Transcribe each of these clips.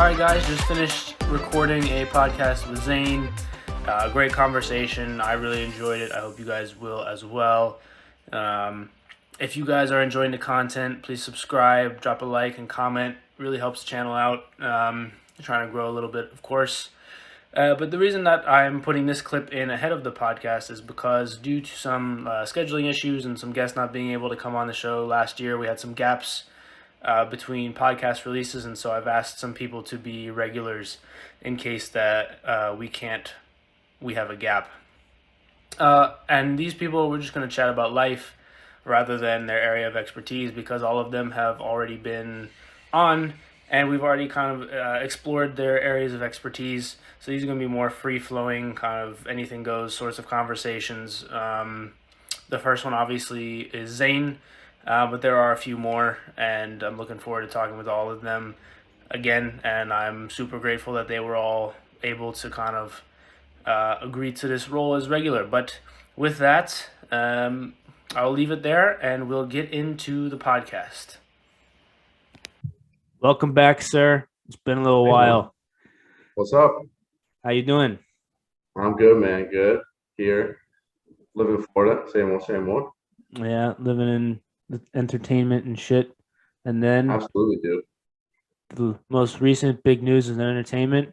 right, guys, just finished recording a podcast with Zane. Great conversation. I really enjoyed it. I hope you guys will as well. If you guys are enjoying the content, please subscribe, drop a like, and comment. It really helps the channel out. Trying to grow a little bit, of course. But the reason that I'm putting this clip in ahead of the podcast is because due to some scheduling issues and some guests not being able to come on the show last year, we had some gaps between podcast releases, and so I've asked some people to be regulars in case that we have a gap. And these people, we're just going to chat about life rather than their area of expertise, because all of them have already been on and we've already kind of explored their areas of expertise. So these are going to be more free-flowing, kind of anything goes sorts of conversations. The first one obviously is Zane, but there are a few more, and I'm looking forward to talking with all of them again, and I'm super grateful that they were all able to kind of agree to this role as regular. But with that, I'll leave it there, and we'll get into the podcast. Welcome back, sir. It's been a little while. What's up? How you doing? I'm good, man. Good. Here. Living in Florida. Same old, same old. Yeah, living in the entertainment and shit. And then Absolutely, dude. the most recent big news in entertainment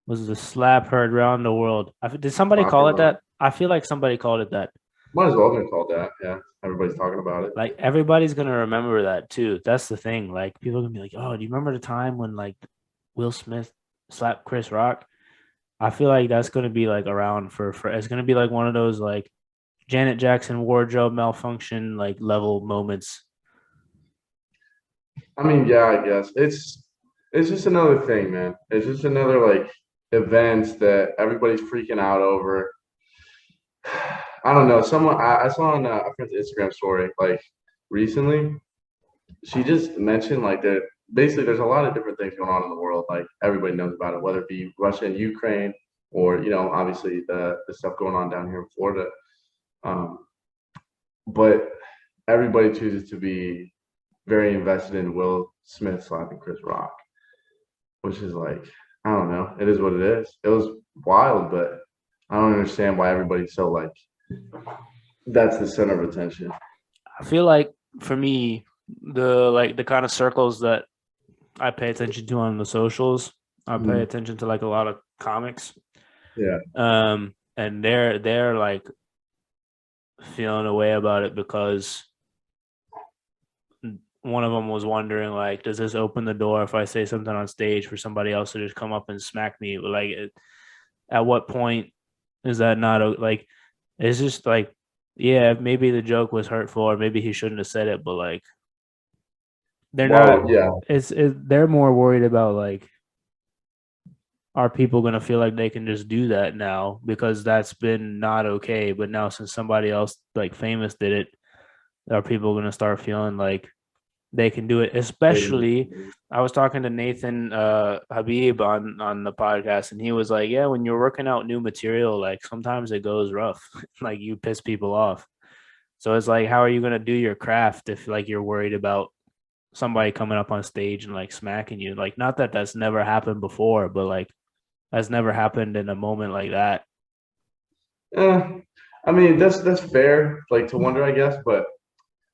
was the slap heard around the world. Did somebody call it that? I feel like somebody called it that. Might as well have been called that. Yeah. Everybody's talking about it. Like, everybody's going to remember that, too. That's the thing. Like, people are going to be like, oh, do you remember the time when, like, Will Smith slapped Chris Rock? I feel like that's going to be, like, around for it's going to be, like, one of those, like, Janet Jackson wardrobe malfunction, like, level moments. I mean, yeah, I guess. It's just another thing, man. It's just another, like, event that everybody's freaking out over. I don't know. I saw on a friend's Instagram story, like, recently. She just mentioned, like, that basically there's a lot of different things going on in the world. Like, everybody knows about it, whether it be Russia and Ukraine or, obviously the stuff going on down here in Florida. But everybody chooses to be very invested in Will Smith slapping Chris Rock, which is like, I don't know. It is what it is. It was wild, but I don't understand why everybody's so, like, that's the center of attention. I feel like, for me, the kind of circles that I pay attention to on the socials, I pay attention to, like, a lot of comics. Yeah. And they're like feeling a way about it because one of them was wondering, like, does this open the door if I say something on stage for somebody else to just come up and smack me? Like, at what point is that not, like, it's just like, yeah, maybe the joke was hurtful or maybe he shouldn't have said it, but, like, they're not. Yeah. They're more worried about, like, are people going to feel like they can just do that now because that's been not okay, but now since somebody else, like, famous did it, are people going to start feeling like they can do it? Especially, I was talking to Nathan Habib on the podcast, and he was like, yeah, when you're working out new material, like, sometimes it goes rough. Like, you piss people off. So it's like, how are you going to do your craft if, like, you're worried about somebody coming up on stage and, like, smacking you? Like, not that that's never happened before, but, like, that's never happened in a moment like that. I mean, that's fair, like, to wonder, I guess, but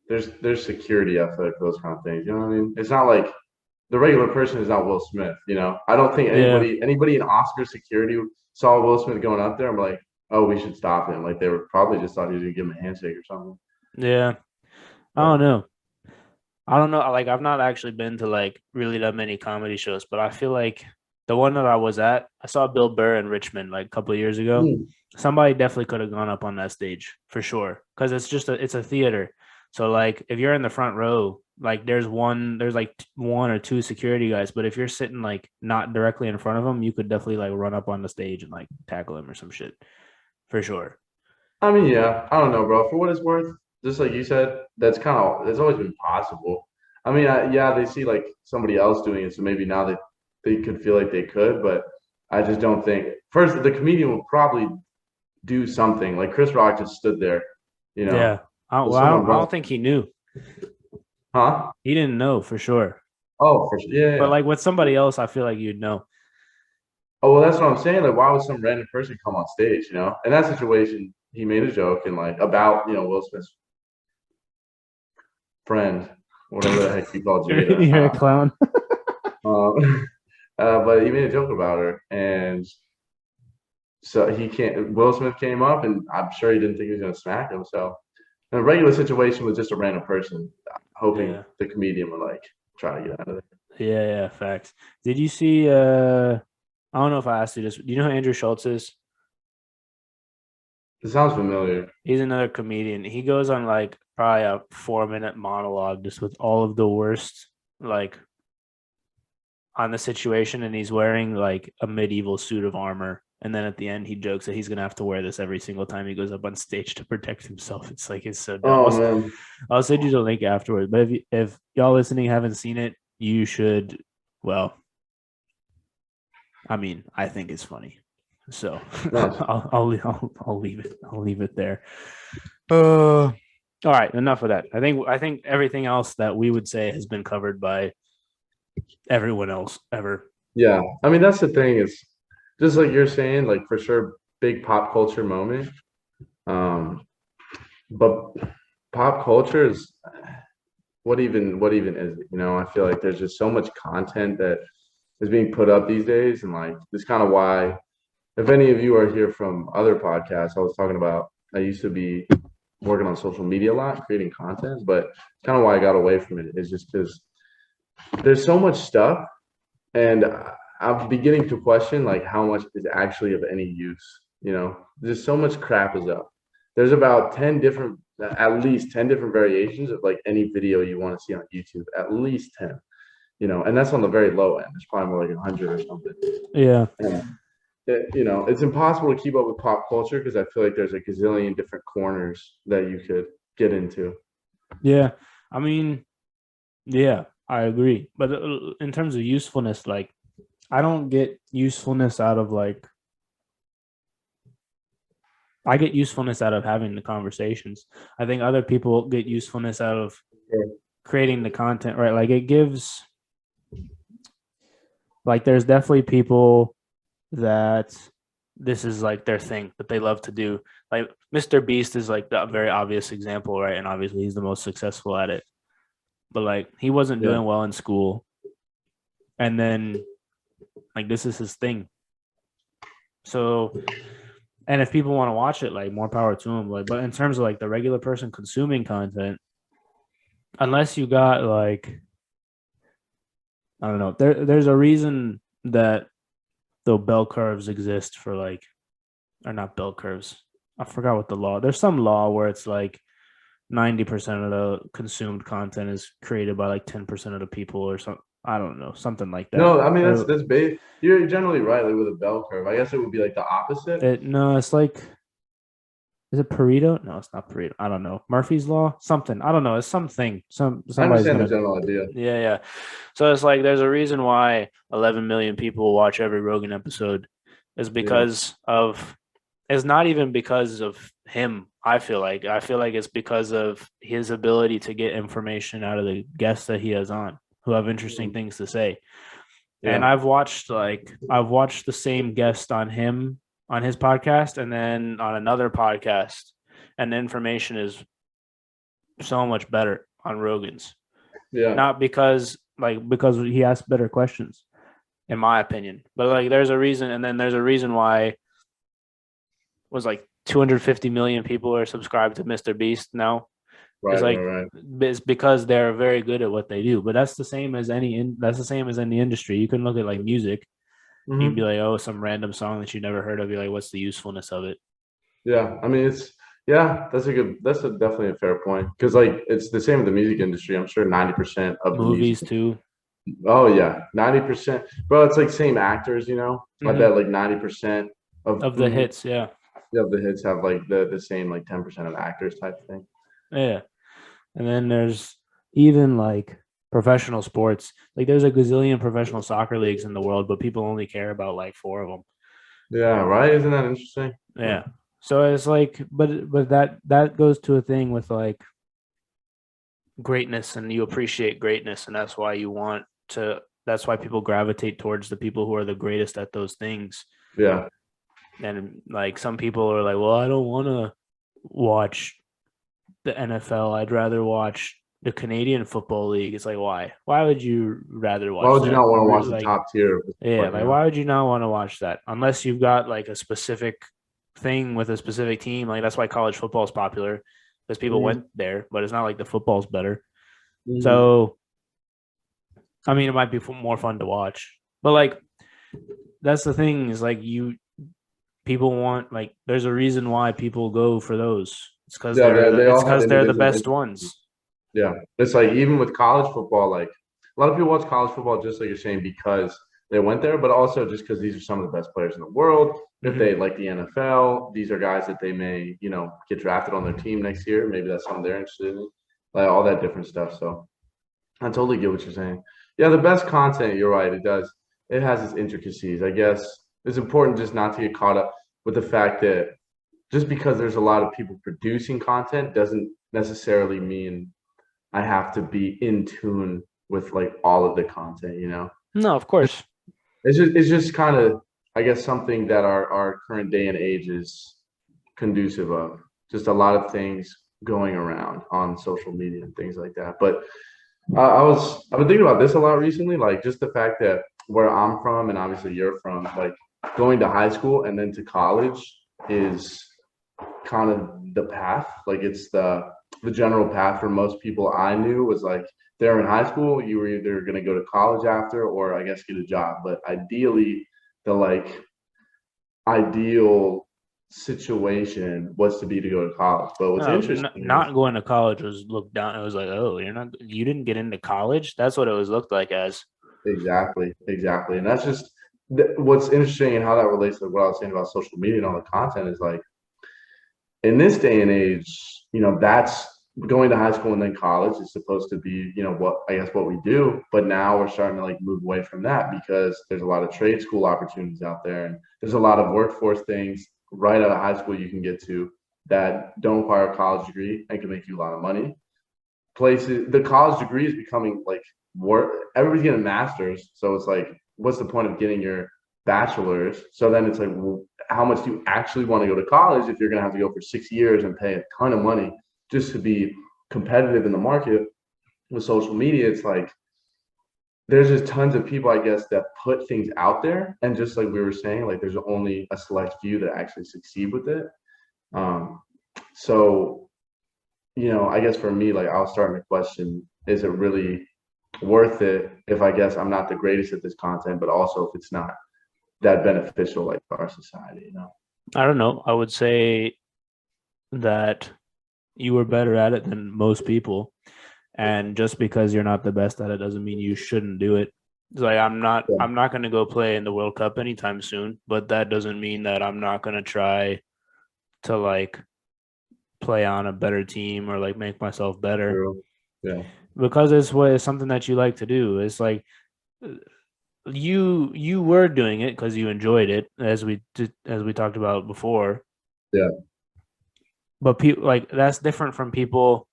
there's security, I feel like, for those kind of things. You know what I mean? It's not like the regular person is not Will Smith, I don't think anybody in Oscar security saw Will Smith going up there and be like, oh, we should stop him. Like, they were probably just thought he was gonna give him a handshake or something. Yeah. I don't know. Like, I've not actually been to, like, really that many comedy shows, but I feel like the one that I was at, I saw Bill Burr in Richmond, like, a couple of years ago. Somebody definitely could have gone up on that stage for sure, because it's a theater. So, like, if you're in the front row, like, there's like one or two security guys, but if you're sitting, like, not directly in front of them, you could definitely, like, run up on the stage and, like, tackle him or some shit for sure. I mean, yeah, I don't know, bro. For what it's worth, just like you said, it's always been possible. I mean, they see, like, somebody else doing it, so maybe now they could feel like they could, but I just don't think. First, the comedian will probably do something. Like, Chris Rock just stood there, Yeah. I don't think he knew. Huh? He didn't know for sure. Oh, for sure. Yeah, But yeah. like with somebody else, I feel like you'd know. Oh, well, that's what I'm saying. Like, why would some random person come on stage? You know, in that situation, he made a joke and like about Will Smith's friend, whatever the heck you call Jada. You're a clown. Um, but he made a joke about her, and so he can't. Will Smith came up, and I'm sure he didn't think he was gonna smack him. So, in a regular situation was just a random person, hoping Yeah. the comedian would like try to get out of it. Yeah, facts. Did you see I don't know if I asked you this. Do you know who Andrew Schultz is? It sounds familiar. He's another comedian. He goes on like probably a 4 minute monologue just with all of the worst like on the situation, and he's wearing like a medieval suit of armor. And then at the end, he jokes that he's gonna have to wear this every single time he goes up on stage to protect himself. It's like it's so dumb. Oh man, I'll send you the link afterwards. But if y'all listening haven't seen it, you should. Well, I mean, I think it's funny. So nice. I'll leave it. I'll leave it there. All right, enough of that. I think everything else that we would say has been covered by everyone else ever. Yeah, I mean that's the thing is just like you're saying, like for sure, big pop culture moment. Um, but pop culture is what even is it? I feel like there's just so much content that is being put up these days, and like this kind of why. If any of you are here from other podcasts, I was talking about I used to be working on social media a lot, creating content, but kind of why I got away from it is just because there's so much stuff, and I'm beginning to question like how much is actually of any use. There's so much crap is up. There's about 10 different, at least 10 different variations of like any video you want to see on YouTube, at least 10. And that's on the very low end. It's probably more like 100 or something. Yeah. And it's impossible to keep up with pop culture because I feel like there's a gazillion different corners that you could get into. Yeah. I mean, yeah, I agree. But in terms of usefulness, like, I don't get usefulness out of like, I get usefulness out of having the conversations. I think other people get usefulness out of creating the content, right? Like, it gives, like, there's definitely people that this is like their thing that they love to do. Like Mr. Beast is like the very obvious example, right? And obviously he's the most successful at it. But like he wasn't Yeah. doing well in school. And then like this is his thing. So and if people want to watch it, like more power to them. Like, but in terms of like the regular person consuming content, unless you got like I don't know, there's a reason that the bell curves exist for like or not bell curves. I forgot what the law. There's some law where it's like 90% of the consumed content is created by like 10% of the people or something. I don't know, something like that. No, I mean that's big. You're generally right, like with a bell curve. I guess it would be like the opposite. No, it's like is it Pareto? No, it's not Pareto. I don't know. Murphy's law? Something. I don't know. It's something. I Somebody's understand the gonna general idea. Yeah, yeah. So it's like there's a reason why 11 million people watch every Rogan episode is because of it's not even because of him. I feel like it's because of his ability to get information out of the guests that he has on who have interesting things to say. And Yeah. I've watched the same guest on his podcast and then on another podcast, and the information is so much better on Rogan's. Yeah. Not because he asks better questions, in my opinion. But like there's a reason, and then there's a reason why was like 250 million people are subscribed to Mr. Beast now. It's like it's because they're very good at what they do. But that's the same as any industry. You can look at like music. Mm-hmm. You can be like, oh, some random song that you never heard of. You're like, what's the usefulness of it? Yeah, I mean that's definitely a fair point because like it's the same with the music industry. I'm sure 90% of Movies the music. too. Oh yeah, 90%. Bro, it's like same actors. I bet like 90% of the hits, yeah. Of the hits have like the same like 10% of actors type thing. Yeah. And then there's even like professional sports. Like there's a gazillion professional soccer leagues in the world, but people only care about like 4 of them. Yeah, right? Isn't that interesting? Yeah. So it's like, but that goes to a thing with like greatness, and you appreciate greatness, and that's why you want that's why people gravitate towards the people who are the greatest at those things. Yeah. And like some people are like, well, I don't want to watch the NFL. I'd rather watch the Canadian Football League. It's like, why? Why would you rather Why watch would you that? not want to watch the Like, top tier of the yeah, sport, like why would you not want to watch that unless you've got like a specific thing with a specific team? Like that's why college football is popular because people Mhm. went there, but it's not like the football's better. Mhm. So, I mean, it might be more fun to watch, but like that's the thing is like people want like there's a reason why people go for those. Yeah, they all have They're the individual best interests. ones. Yeah, it's like even with college football, like a lot of people watch college football just like you're saying because they went there, but also just because these are some of the best players in the world. If Mm-hmm. they like the NFL, these are guys that they may, get drafted on their team next year. Maybe that's something they're interested in, like all that different stuff. So I totally get what you're saying. Yeah, the best content, you're right. It does. It has its intricacies. I guess it's important just not to get caught up with the fact that just because there's a lot of people producing content doesn't necessarily mean I have to be in tune with like all of the content. No, of course. It's just kind of I guess something that our current day and age is conducive of. Just a lot of things going around on social media and things like that. But I've been thinking about this a lot recently, like just the fact that where I'm from and obviously you're from, like going to high school and then to college is kind of the path. Like it's the general path for most people I knew was like they're in high school, you were either going to go to college after or I guess get a job. But ideally, the like ideal situation was to be to go to college. But what's interesting is Not going to college was looked down. It was like, oh, you didn't get into college. That's what it was looked like as. exactly, and that's just what's interesting and how that relates to what I was saying about social media and all the content is like in this day and age, that's going to high school and then college is supposed to be, what I guess what we do. But now we're starting to like move away from that because there's a lot of trade school opportunities out there, and there's a lot of workforce things right out of high school you can get to that don't require a college degree and can make you a lot of money. The college degree is becoming like work. Everybody's getting a master's, so it's like, what's the point of getting your bachelor's? So then it's like, well, how much do you actually want to go to college if you're going to have to go for 6 years and pay a ton of money just to be competitive in the market with social media? It's like there's just tons of people, I guess, that put things out there, and just like we were saying, like there's only a select few that actually succeed with it. Um, so I guess for me, like I was starting to question, is it really worth it if I guess I'm not the greatest at this content, but also if it's not that beneficial like for our society? I don't know. I would say that you were better at it than most people. And just because you're not the best at it doesn't mean you shouldn't do it. It's like Yeah, I'm not gonna go play in the World Cup anytime soon, but that doesn't mean that I'm not gonna try to like play on a better team or like make myself better true. Yeah. because it's something that you like to do. It's like you were doing it because you enjoyed it as we talked about before. Yeah. But people like that's different from people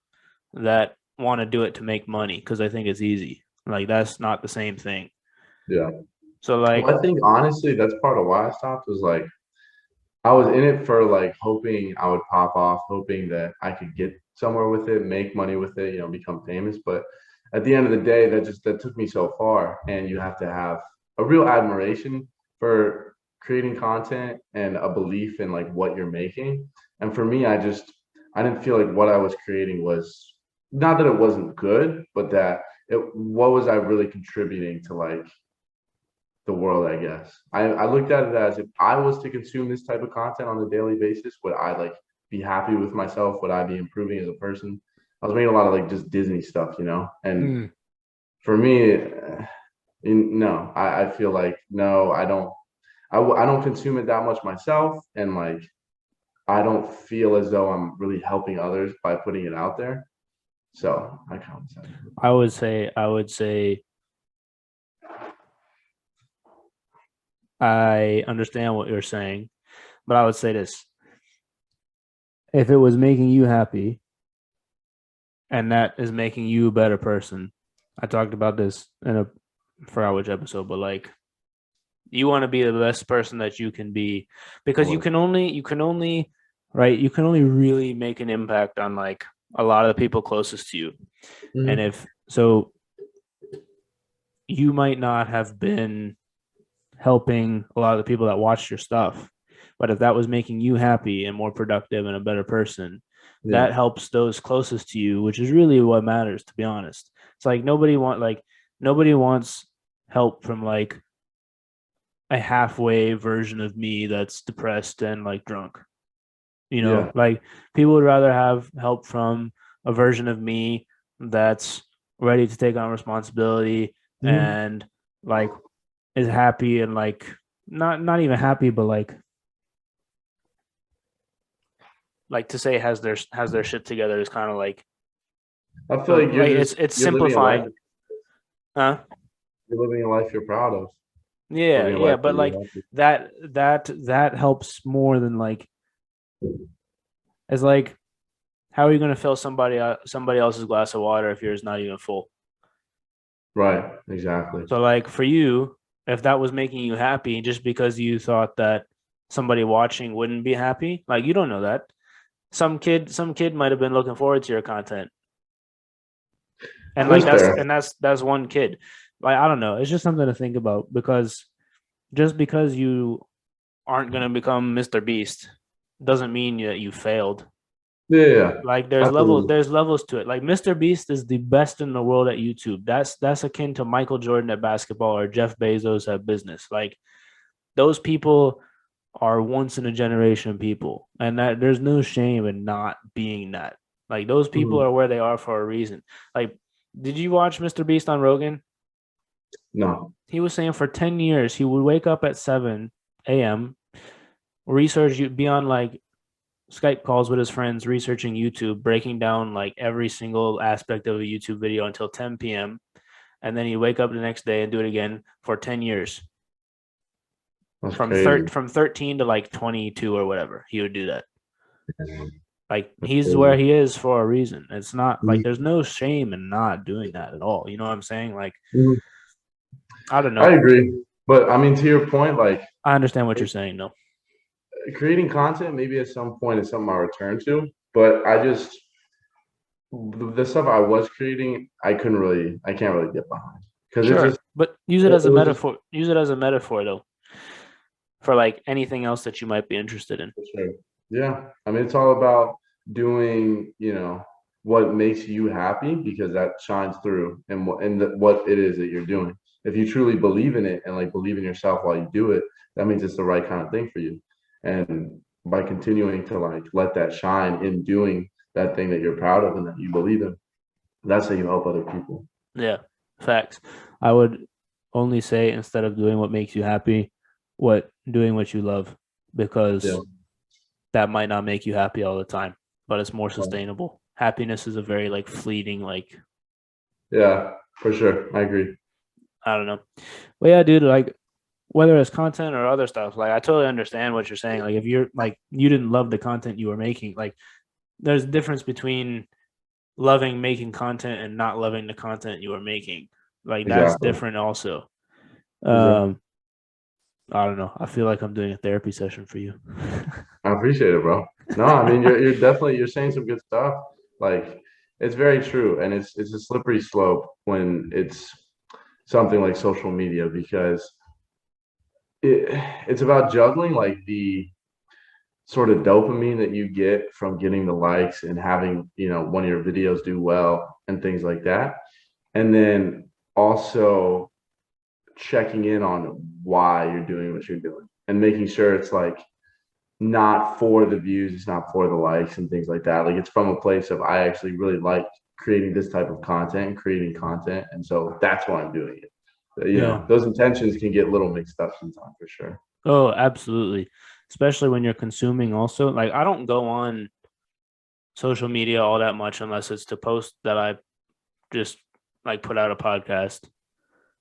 that want to do it to make money because I think it's easy. Like that's not the same thing. Yeah. So like Well, I think honestly, that's part of why I stopped was like I was in it for like hoping I would pop off, hoping that I could get somewhere with it, make money with it, become famous. But at the end of the day, that took me so far. And you have to have a real admiration for creating content and a belief in like what you're making. And for me, I didn't feel like what I was creating was not that it wasn't good, but that what was I really contributing to like the world, I guess. I looked at it as if I was to consume this type of content on a daily basis, would I like be happy with myself? Would I be improving as a person? I was making a lot of like just Disney stuff. And mm, for me, no, I feel like no, I don't. I don't consume it that much myself, and like I don't feel as though I'm really helping others by putting it out there. So I kind of said, I would say I understand what you're saying, but I would say this. If it was making you happy and that is making you a better person. I talked about this in forgot which episode, but like you want to be the best person that you can be because you Or- can only right, you can only really make an impact on like a lot of the people closest to you. And Mhm. if so, you might not have been helping a lot of the people that watched your stuff. But if that was making you happy and more productive and a better person, Yeah. that helps those closest to you, which is really what matters, to be honest. It's like nobody wants help from like a halfway version of me that's depressed and like drunk. You know, Yeah. like people would rather have help from a version of me that's ready to take on responsibility Mhm. and like is happy and like not even happy, but like to say has their shit together is kind of I feel like like it's you're living a life simplifying. Huh? you're living a life you're proud of. Yeah, Living a yeah, life that but like you're happy. that helps more than like it's like how are you gonna fill somebody else's glass of water if yours not even full? Right. Exactly. So like for you, if that was making you happy just because you thought that somebody watching wouldn't be happy, like you don't know that. Some kid might have been looking forward to your content. And like That's fair. that's one kid. Like I don't know, it's just something to think about because just because you aren't gonna become Mr. Beast doesn't mean that you failed. Yeah. Yeah. Like Absolutely. there's levels to it. Like Mr. Beast is the best in the world at YouTube. That's akin to Michael Jordan at basketball or Jeff Bezos at business. Like those people are once in a generation people, and that there's no shame in not being that. Like those people Mhm. are where they are for a reason. Like, did you watch Mr. Beast on Rogan? No. He was saying for 10 years he would wake up at 7 a.m., research you be on like Skype calls with his friends, researching YouTube, breaking down like every single aspect of a YouTube video until 10 p.m. And then he'd wake up the next day and do it again for 10 years. That's crazy. From 13 to like 22 or whatever. He would do that. Like That's he's where crazy. he is for a reason. It's not like Mhm. there's no shame in not doing that at all. You know what I'm saying? Like Mhm. I don't I know. agree. But I mean, to your point, like I understand what you're saying though. creating content maybe at some point is something I'll return to. But I just the stuff I was creating, I can't really get behind because Sure, but use it as a it was just metaphor. Use it as a metaphor though for like anything else that you might be interested in. for sure. Yeah, I mean, it's all about doing, what makes you happy because that shines through and what it is that you're doing. If you truly believe in it and like believe in yourself while you do it, that means it's the right kind of thing for you. And by continuing to like let that shine in doing that thing that you're proud of and that you believe in, that's how you help other people. Yeah, facts. I would only say instead of doing what makes you happy, what doing what you love, Yeah. because that might not make you happy all the time, but it's more sustainable. Happiness is a very like fleeting, like Yeah, for sure. I agree. I don't know. But yeah, dude, like whether it's content or other stuff, like I totally understand what you're saying. Like if you're like you didn't love the content you were making, like there's a difference between loving making content and not loving the content you were making. Like that's Exactly. different also. Exactly. Um, I don't know. I feel like I'm doing a therapy session for you. I appreciate it, bro. No, I mean you're definitely you're saying some good stuff. Like it's very true, and it's a slippery slope when it's something like social media because it it's about juggling like the sort of dopamine that you get from getting the likes and having one of your videos do well and things like that, and then also checking in on why you're doing what you're doing and making sure it's like not for the views, it's not for the likes and things like that. Like it's from a place of I actually really like creating this type of content, creating content, and so that's why I'm doing it. Yeah. Those intentions can get a little mixed up sometimes for sure. Oh, absolutely. Especially when you're consuming also. Like I don't go on social media all that much unless it's to post that I just like put out a podcast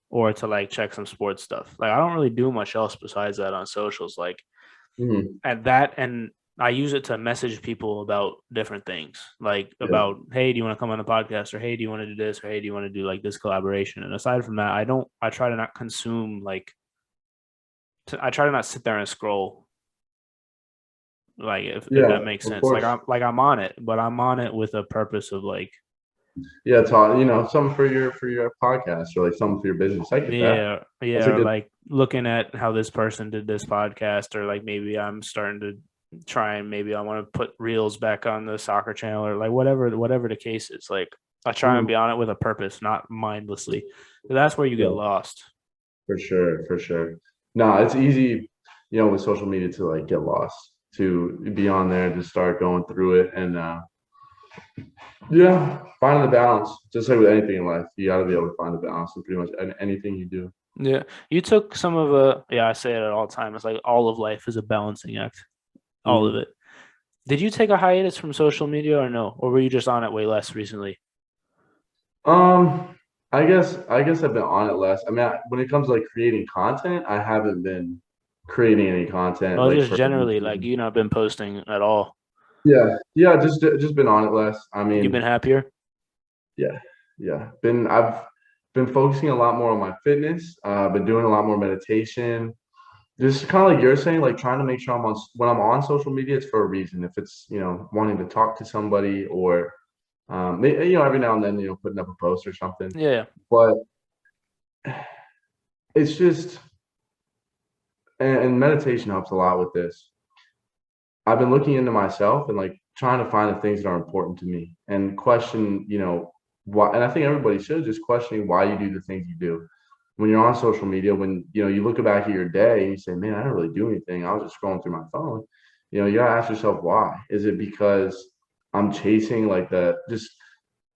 or to like check some sports stuff. Like I don't really do much else besides that on socials. Like Mhm. at that and I use it to message people about different things, like Yeah. about, hey, do you want to come on the podcast, or hey, do you want to do this, or hey, do you want to do like this collaboration? And aside from that, I try to not consume like, I try to not sit there and scroll, like if Yeah, that makes of sense. course. I'm on it, but I'm on it with a purpose of like, Yeah, it's all, something for your podcast or like something for your business. I get that. yeah, That's yeah, a or good. like looking at how this person did this podcast, or like maybe I'm starting to try and maybe I want to put reels back on the soccer channel, or like whatever the case is. Like I try and Mhm. be on it with a purpose, not mindlessly. That's where you get Yeah, lost. for sure, for sure. No, it's easy, with social media to like get lost, to be on there, to start going through it, and yeah, finding the balance. Just like with anything in life, you got to be able to find the balance in pretty much anything you do. Yeah, you took some of a yeah. I say it all the time. It's like all of life is a balancing act. All of Mhm. it. Did you take a hiatus from social media or no, or were you just on it way less recently? Um, I guess I've been on it less. I mean, when it comes to like creating content, I haven't been creating any content Well, like just for. generally, like you not been posting at all. Yeah, yeah, just been on it less. I You've been mean, happier. yeah, yeah. I've been focusing a lot more on my fitness. Been doing a lot more meditation. Just kind of like you're saying, like trying to make sure when I'm on social media, it's for a reason. If it's wanting to talk to somebody or every now and then putting up a post or something. Yeah. But it's just and meditation helps a lot with this. I've been looking into myself and like trying to find the things that are important to me and question, why. And I think everybody should just questioning why you do the things you do. When you're on social media, when you look back at your day and you say, "Man, I didn't really do anything. I was just scrolling through my phone." You gotta ask yourself why. Is it because I'm chasing like the just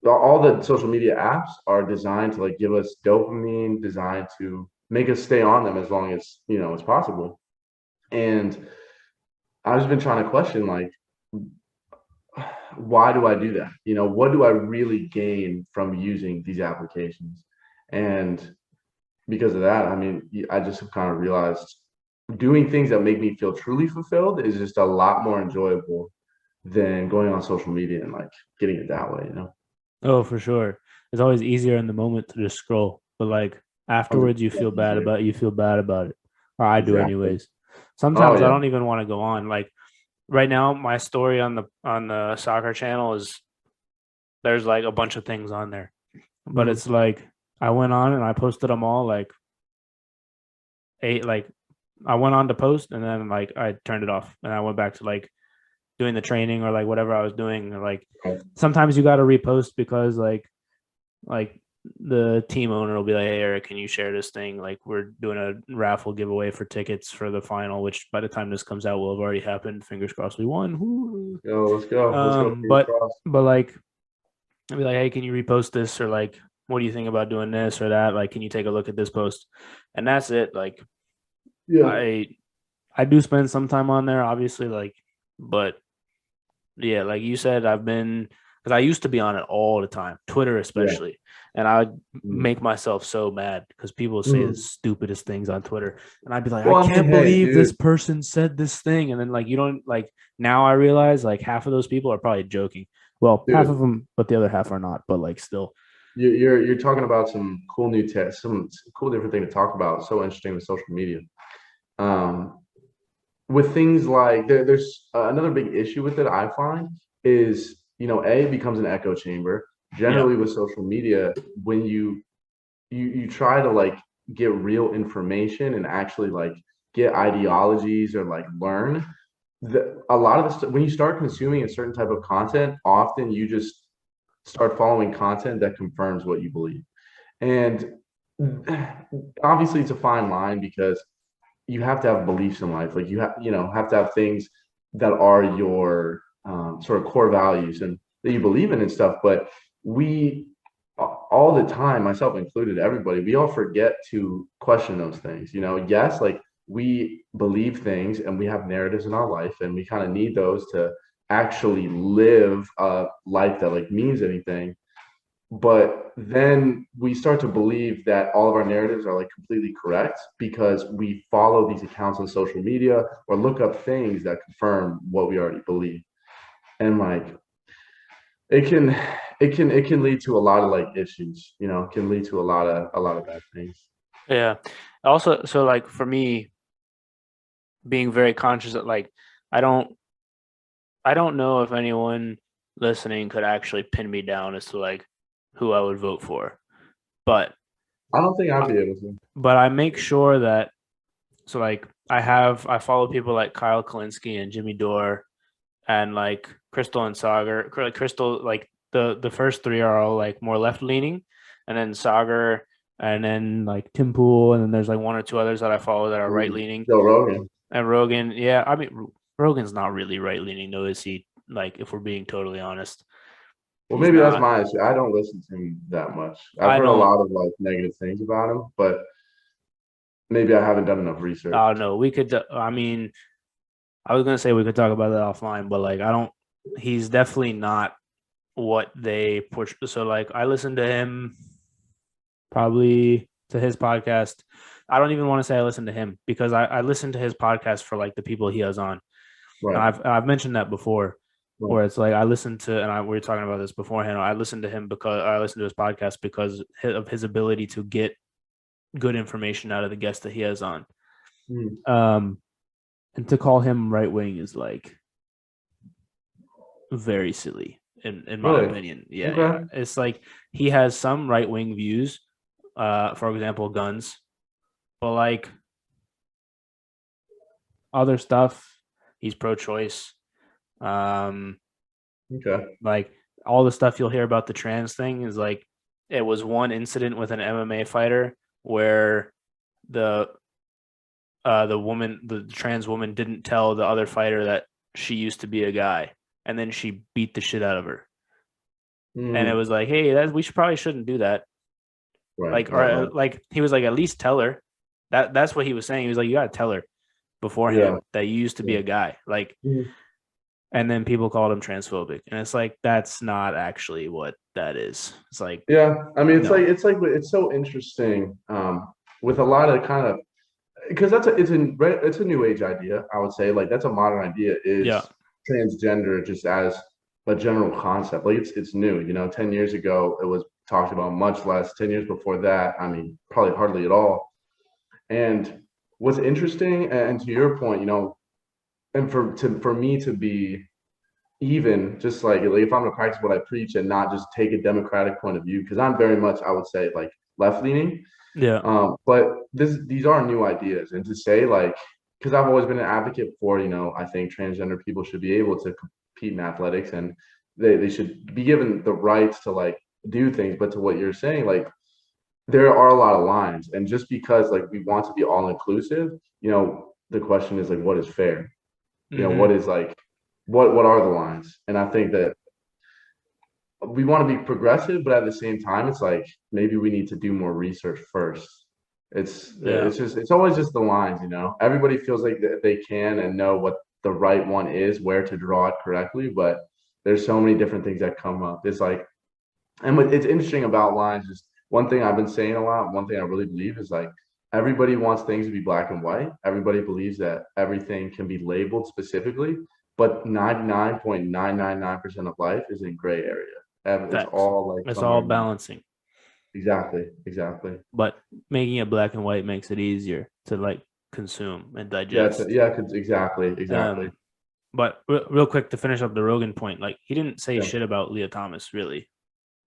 all the social media apps are designed to like give us dopamine, designed to make us stay on them as long as as possible. And I've just been trying to question like why do I do that? What do I really gain from using these applications? And because of that, I mean, I just have kind of realized doing things that make me feel truly fulfilled is just a lot more enjoyable than going on social media and like getting it that way. Oh, for sure. It's always easier in the moment to just scroll, but like afterwards, 100% easier. you feel bad about it, or I do Exactly. anyways. Oh Sometimes I yeah. don't even want to go on. Like right now, my story on the soccer channel is there's like a bunch of things on there, but Mhm. it's like I went on and I posted them all like eight like I went on to post and then like I turned it off and I went back to like doing the training or like whatever I was doing. Or, like Right. sometimes you got to repost because like the team owner will be like, "Hey Eric, can you share this thing? Like we're doing a raffle giveaway for tickets for the final, which by the time this comes out will have already happened. Fingers crossed we won." Woo. Yo, let's go. Let's go. Um, Fingers but crossed. but like I'll be like, "Hey, can you repost this?" Or like, "What do you think about doing this or that? Like, can you take a look at this post?" And that's it. Like Yeah. I I do spend some time on there, obviously, like, but yeah, like you said, I've been because I used to be on it all the time, Twitter Yeah. especially, and I would Mhm. make myself so mad because people say the Mhm. stupidest things on Twitter, and I'd be like, I Well, I mean, can't hey, believe this dude, person said this thing, and then like you don't like now I realize like half of those people are probably joking. Well, half of dude, them, but the other half are not. But like still, you're talking about some cool new tech, some cool different thing to talk about. So interesting with social media. Um, with things like there's another big issue with it I find is it becomes an echo chamber. yeah, Generally with social media, when you try to like get real information and actually like get ideologies or like learn a lot of this when you start consuming a certain type of content, often you just start following content that confirms what you believe. And obviously it's a fine line because you have to have beliefs in life. Like you have to have things that are your sort of core values and that you believe in and stuff. But we all the time, myself included, everybody, we all forget to question those things. Yes, like we believe things and we have narratives in our life and we kind of need those to actually live a life that like means anything. But then we start to believe that all of our narratives are like completely correct because we follow these accounts on social media or look up things that confirm what we already believe. And like it can it can lead to a lot of like issues, it can lead to a lot of bad things. Yeah. Also, so like for me, being very conscious that like I don't I don't know if anyone listening could actually pin me down as to like who I would vote for. But I don't think I'd be able to. I make sure that so like I follow people like Kyle Kalinske and Jimmy Dore and like Crystal and Sagar. Like Crystal, like the first three are all like more left leaning, and then Sagar, and then like Tim Pool, and then there's like one or two others that I follow that are right leaning. Joe Rogan. And Rogan, yeah, I mean Rogan's not really right leaning though, is he? Like if we're being totally honest, Well, he's maybe that's not. my issue. I don't listen to him that much. I've I heard a don't. lot of like negative things about him, but maybe I haven't done enough research. I don't know. We could. I mean, I was gonna say we could talk about that offline, but like I don't. He's definitely not what they push. So like I listened to him probably to his podcast. I don't even want to say I listened to him because I listened to his podcast for like the people he has on. And Right. I've mentioned that before, Right. where it's like I listened to, and we were talking about this beforehand. I listened to him because I listened to his podcast because of his ability to get good information out of the guests that he has on. Mm. And to call him right wing is like very silly in my Really? opinion. Yeah, Okay. yeah. It's like he has some right wing views, for example, guns, but like other stuff, he's pro choice. Okay. Like all the stuff you'll hear about the trans thing is like it was one incident with an MMA fighter where the the trans woman didn't tell the other fighter that she used to be a guy, and then she beat the shit out of her. And it Mm. was like, hey, we should probably shouldn't do that. Right. Like, Right. or Right. like he was like, at least tell her. That's what he was saying. He was like, you gotta tell her Yeah. beforehand that you used to be Yeah. a guy. Like, Mm. and then people called him transphobic, and it's like that's not actually what that is. It's like Yeah. I mean, no, it's so interesting. With a lot of kind of because it's a new age idea. I would say like that's a modern idea yeah, is transgender just as a general concept. Like it's new. 10 years ago it was talked about much less. 10 years before that, I mean, probably hardly at all. And what's interesting, and to your point, and for me to be even just like if I'm to practice what I preach and not just take a democratic point of view, because I'm very much, I would say, like left leaning. yeah, But these are new ideas, and to say like, because I've always been an advocate for, I think transgender people should be able to compete in athletics and they should be given the rights to like do things. But to what you're saying, like there are a lot of lines, and just because like we want to be all inclusive, the question is like, what is fair? mm-hmm. What is like, what are the lines? And I think that we want to be progressive, but at the same time, it's like maybe we need to do more research first. Yeah, It's always just the lines. Everybody feels like they can and know what the right one is, where to draw it correctly, but there's so many different things that come up. It's like, and what it's interesting about lines is one thing I've been saying a lot. One thing I really believe is like everybody wants things to be black and white. Everybody believes that everything can be labeled specifically, but 99.999% of life is in gray area. It's facts. all like It's somewhere all in the middle. balancing, Exactly, exactly. but making it black and white makes it easier to like consume and Yeah, digest. yeah, exactly, exactly. Um, but real quick to finish up the Rogan point, like he didn't say Yeah. shit about Leah Thomas really.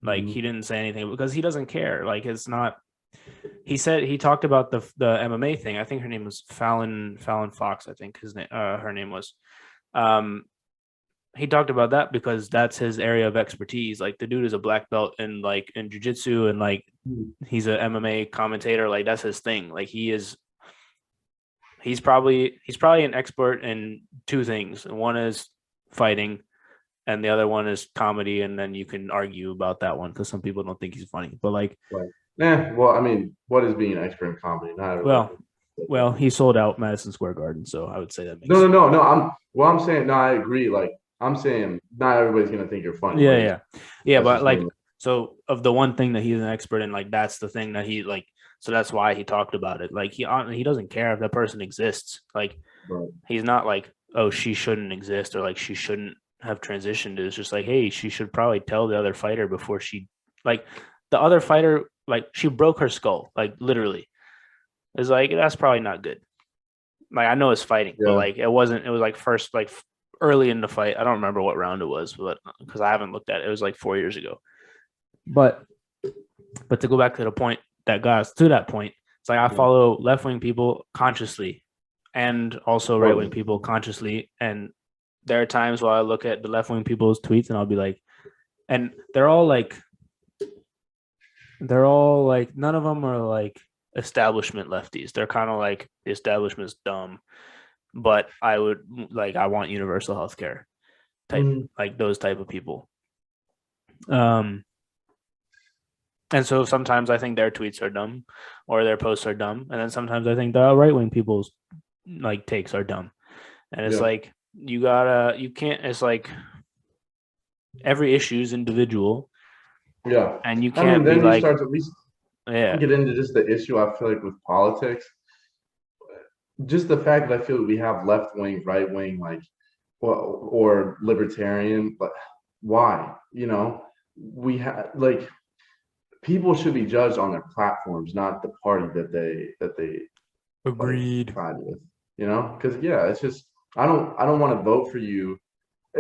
Like Mhm. he didn't say anything because he doesn't care. Like it's not. He talked about the MMA thing. I think her name was Fallon Fox. I think her name was. Um, he talked about that because that's his area of expertise. Like the dude is a black belt in jiu-jitsu and like Mhm. he's a MMA commentator. Like that's his thing. Like he's probably an expert in two things. One is fighting and the other one is comedy, and then you can argue about that one because some people don't think he's funny. But like, Right. Well, I mean, what is being an expert in comedy? Not everybody well, can say that. he sold out Madison Square Garden, so I would say that No, makes no, no, no. I'm saying no. I agree. Like I'm saying, not everybody's gonna think you're funny. yeah, Like yeah, yeah. that's But just like, human. So of the one thing that he's an expert in, like that's the thing that he like. So that's why he talked about it. Like he doesn't care if that person exists. Like Right. he's not like, oh, she shouldn't exist or like she shouldn't have transitioned. It's just like, hey, she should probably tell the other fighter before she like the other fighter like she broke her skull like literally. It's like that's probably not good. Like I know it's fighting, but Yeah. like it wasn't. It was like first like early in the fight. I don't remember what round it was, but because I haven't looked at it, it was like 4 years ago. But to go back to the point that got us to that point, it's like I Yeah. follow left wing people consciously, and also right wing Totally. people consciously. And there are times where I look at the left wing people's tweets and I'll be like, and they're all like none of them are like establishment lefties. They're kind of like the establishment's dumb, but I want universal health care type, Mhm. like those type of people. And so sometimes I think their tweets are dumb or their posts are dumb. And then sometimes I think the right wing people's like takes are dumb. And it's Yeah. like you can't, it's like every issue is individual Yeah. and you I mean, can't be then you like, start to at least yeah, get into just the issue. I feel like with politics, just the fact that I feel we have left wing, right wing, like, or libertarian, but why? We have like people should be judged on their platforms, not the party that they like agreed. side with. Because yeah, it's just I don't want to vote for you.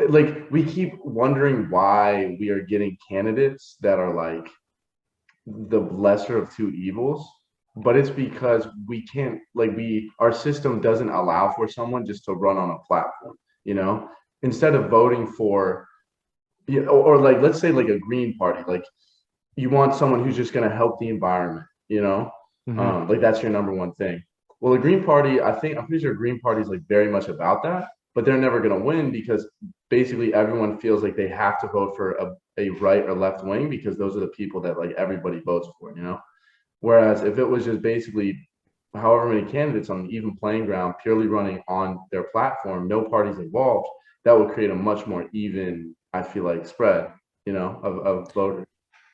Like we keep wondering why we are getting candidates that are like the lesser of two evils, but it's because we can't like we our system doesn't allow for someone just to run on a platform, you know, instead of voting for or like let's say like a green party, like you want someone who's just going to help the environment, Mm-hmm. like that's your number one thing. Well, the Green Party, I'm pretty sure Green Party is like very much about that, but they're never going to win because basically everyone feels like they have to vote for a right or left wing because those are the people that like everybody votes for. Whereas if it was just basically however many candidates on an even playing ground, purely running on their platform, no parties involved, that would create a much more even, I feel like, spread, of voters.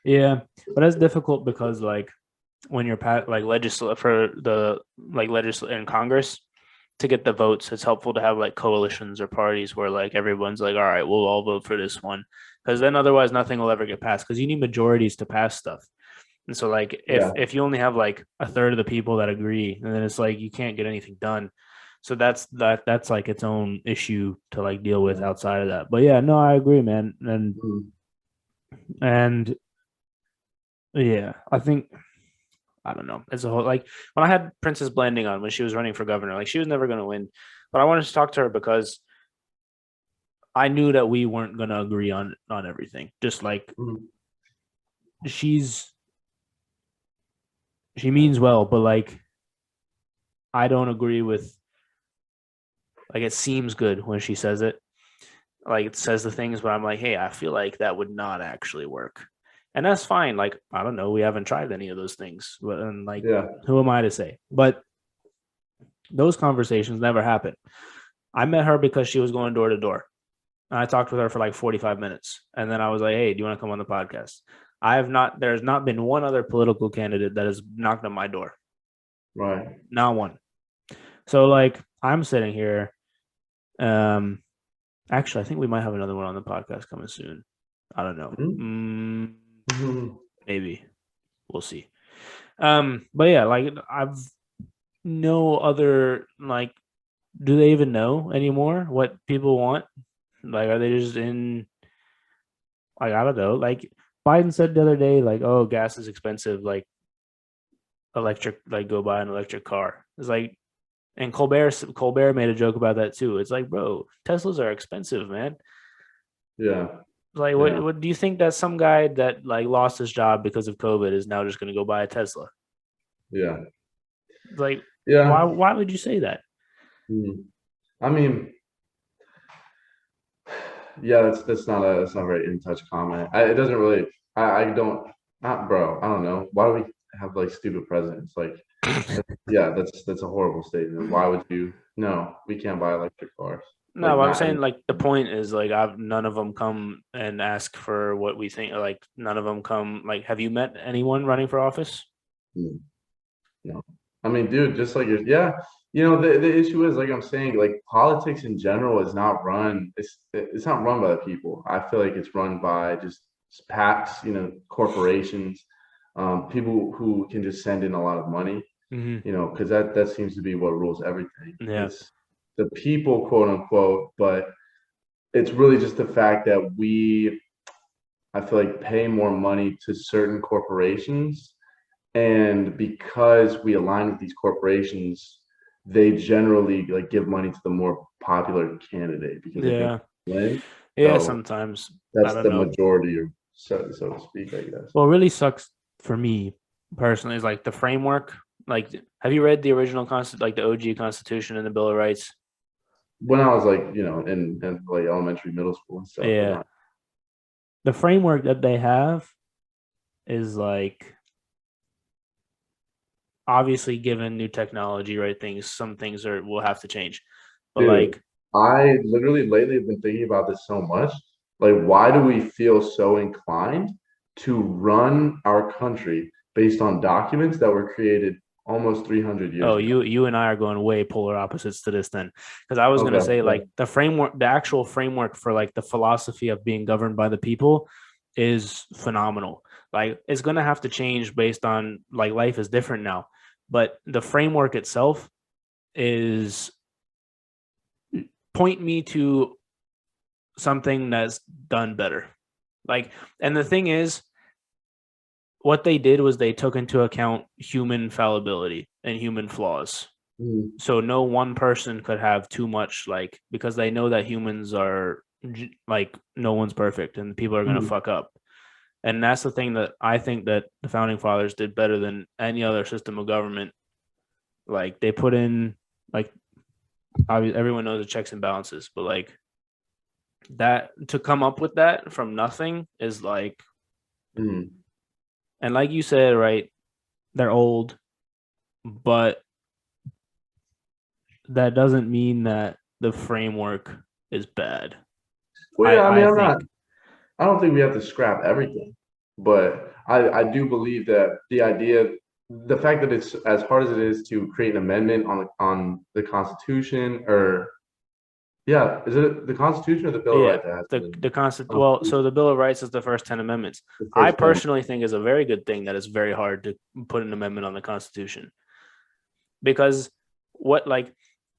Yeah. But that's difficult because like when you're like legislative for the like legislative in Congress to get the votes, it's helpful to have like coalitions or parties where like everyone's like, all right, we'll all vote for this one. Because then otherwise nothing will ever get passed because you need majorities to pass stuff. And so like Yeah. if you only have like a third of the people that agree, and then it's like you can't get anything done. So that's like its own issue to like deal with Yeah. outside of that. But yeah, no, I agree, man. Mm. And yeah, I think I don't know. As a whole, like when I had Princess Blanding on when she was running for governor, like she was never going to win, but I wanted to talk to her because I knew that we weren't going to agree on everything. Just like Mm. she's she means well, but like I don't agree with like it seems good when she says it. Like it says the things, but I'm like, hey, I feel like that would not actually work. And that's fine. Like, I don't know. We haven't tried any of those things. But and like, Yeah. who am I to say? But those conversations never happen. I met her because she was going door to door. And I talked with her for like 45 minutes. And then I was like, hey, do you want to come on the podcast? There's not been one other political candidate that has knocked on my door. Right. Not one. So like I'm sitting here. Actually, I think we might have another one on the podcast coming soon. I don't know. Mm-hmm. Maybe we'll see. But yeah, like I've no other like. Do they even know anymore what people want? Like, are they just in? Like, I don't know. Like Biden said the other day, like, oh, gas is expensive. Like electric, like go buy an electric car. It's like, and Colbert made a joke about that too. It's like, bro, Teslas are expensive, man. Yeah. Like, Yeah. what do you think that some guy that like lost his job because of COVID is now just going to go buy a Tesla? Yeah. Like, Yeah. why would you say that? Mm. I mean, yeah, that's not a very in touch comment. It doesn't really. I don't. Not bro. I don't know. Why do we have like stupid presidents? Like, yeah, that's a horrible statement. Why would you? No, we can't buy electric cars. like No, I'm not saying any. like the point is like none of them come and ask for what we think. Like none of them come. Like, have you met anyone running for office? Mm, no. I mean, dude, just like yeah, the issue is like I'm saying, like politics in general is not run. It's not run by the people. I feel like it's run by just PACs, corporations, people who can just send in a lot of money. Hmm. Because that seems to be what rules everything. Yeah, It's the people, quote unquote, but it's really just the fact that I feel like, pay more money to certain corporations, and because we align with these corporations, they generally like give money to the more popular candidate because they think yeah, they win. yeah. So Sometimes I that's don't the know. majority, or so to speak, I guess. What really sucks for me personally is like the framework. Like, have you read the original like the OG Constitution and the Bill of Rights? When I was like, in like elementary, middle school and stuff, but Yeah, not. the framework that they have is like obviously given new technology, right? Some things are will have to change, but Dude, like I literally lately have been thinking about this so much. Like, why do we feel so inclined to run our country based on documents that were created almost 300 years oh, ago? you and I are going way polar opposites to this then. Because I was gonna Okay, say yeah. like the framework, the actual framework for like the philosophy of being governed by the people is phenomenal. Like it's gonna have to change based on like life is different now. But the framework itself is point me to something that's done better. Like, and the thing is, what they did was they took into account human fallibility and human flaws. Mm, So no one person could have too much, like, because they know that humans are like no one's perfect and people are going to mm. fuck up. And that's the thing that I think that the founding fathers did better than any other system of government. Like they put in like everyone knows the checks and balances, but like that to come up with that from nothing is like, Mm. and like you said, right, they're old, but that doesn't mean that the framework is bad. Well, I yeah, I mean, I think I don't think we have to scrap everything, but I do believe that the fact that it's as hard as it is to create an amendment on the Constitution, or yeah, is it the Constitution or the Bill of yeah, Rights that has the the the constant well, so Constitution, the Bill of Rights is the first 10 amendments. the I first 10? personally think is a very good thing that it's very hard to put an amendment on the Constitution because what like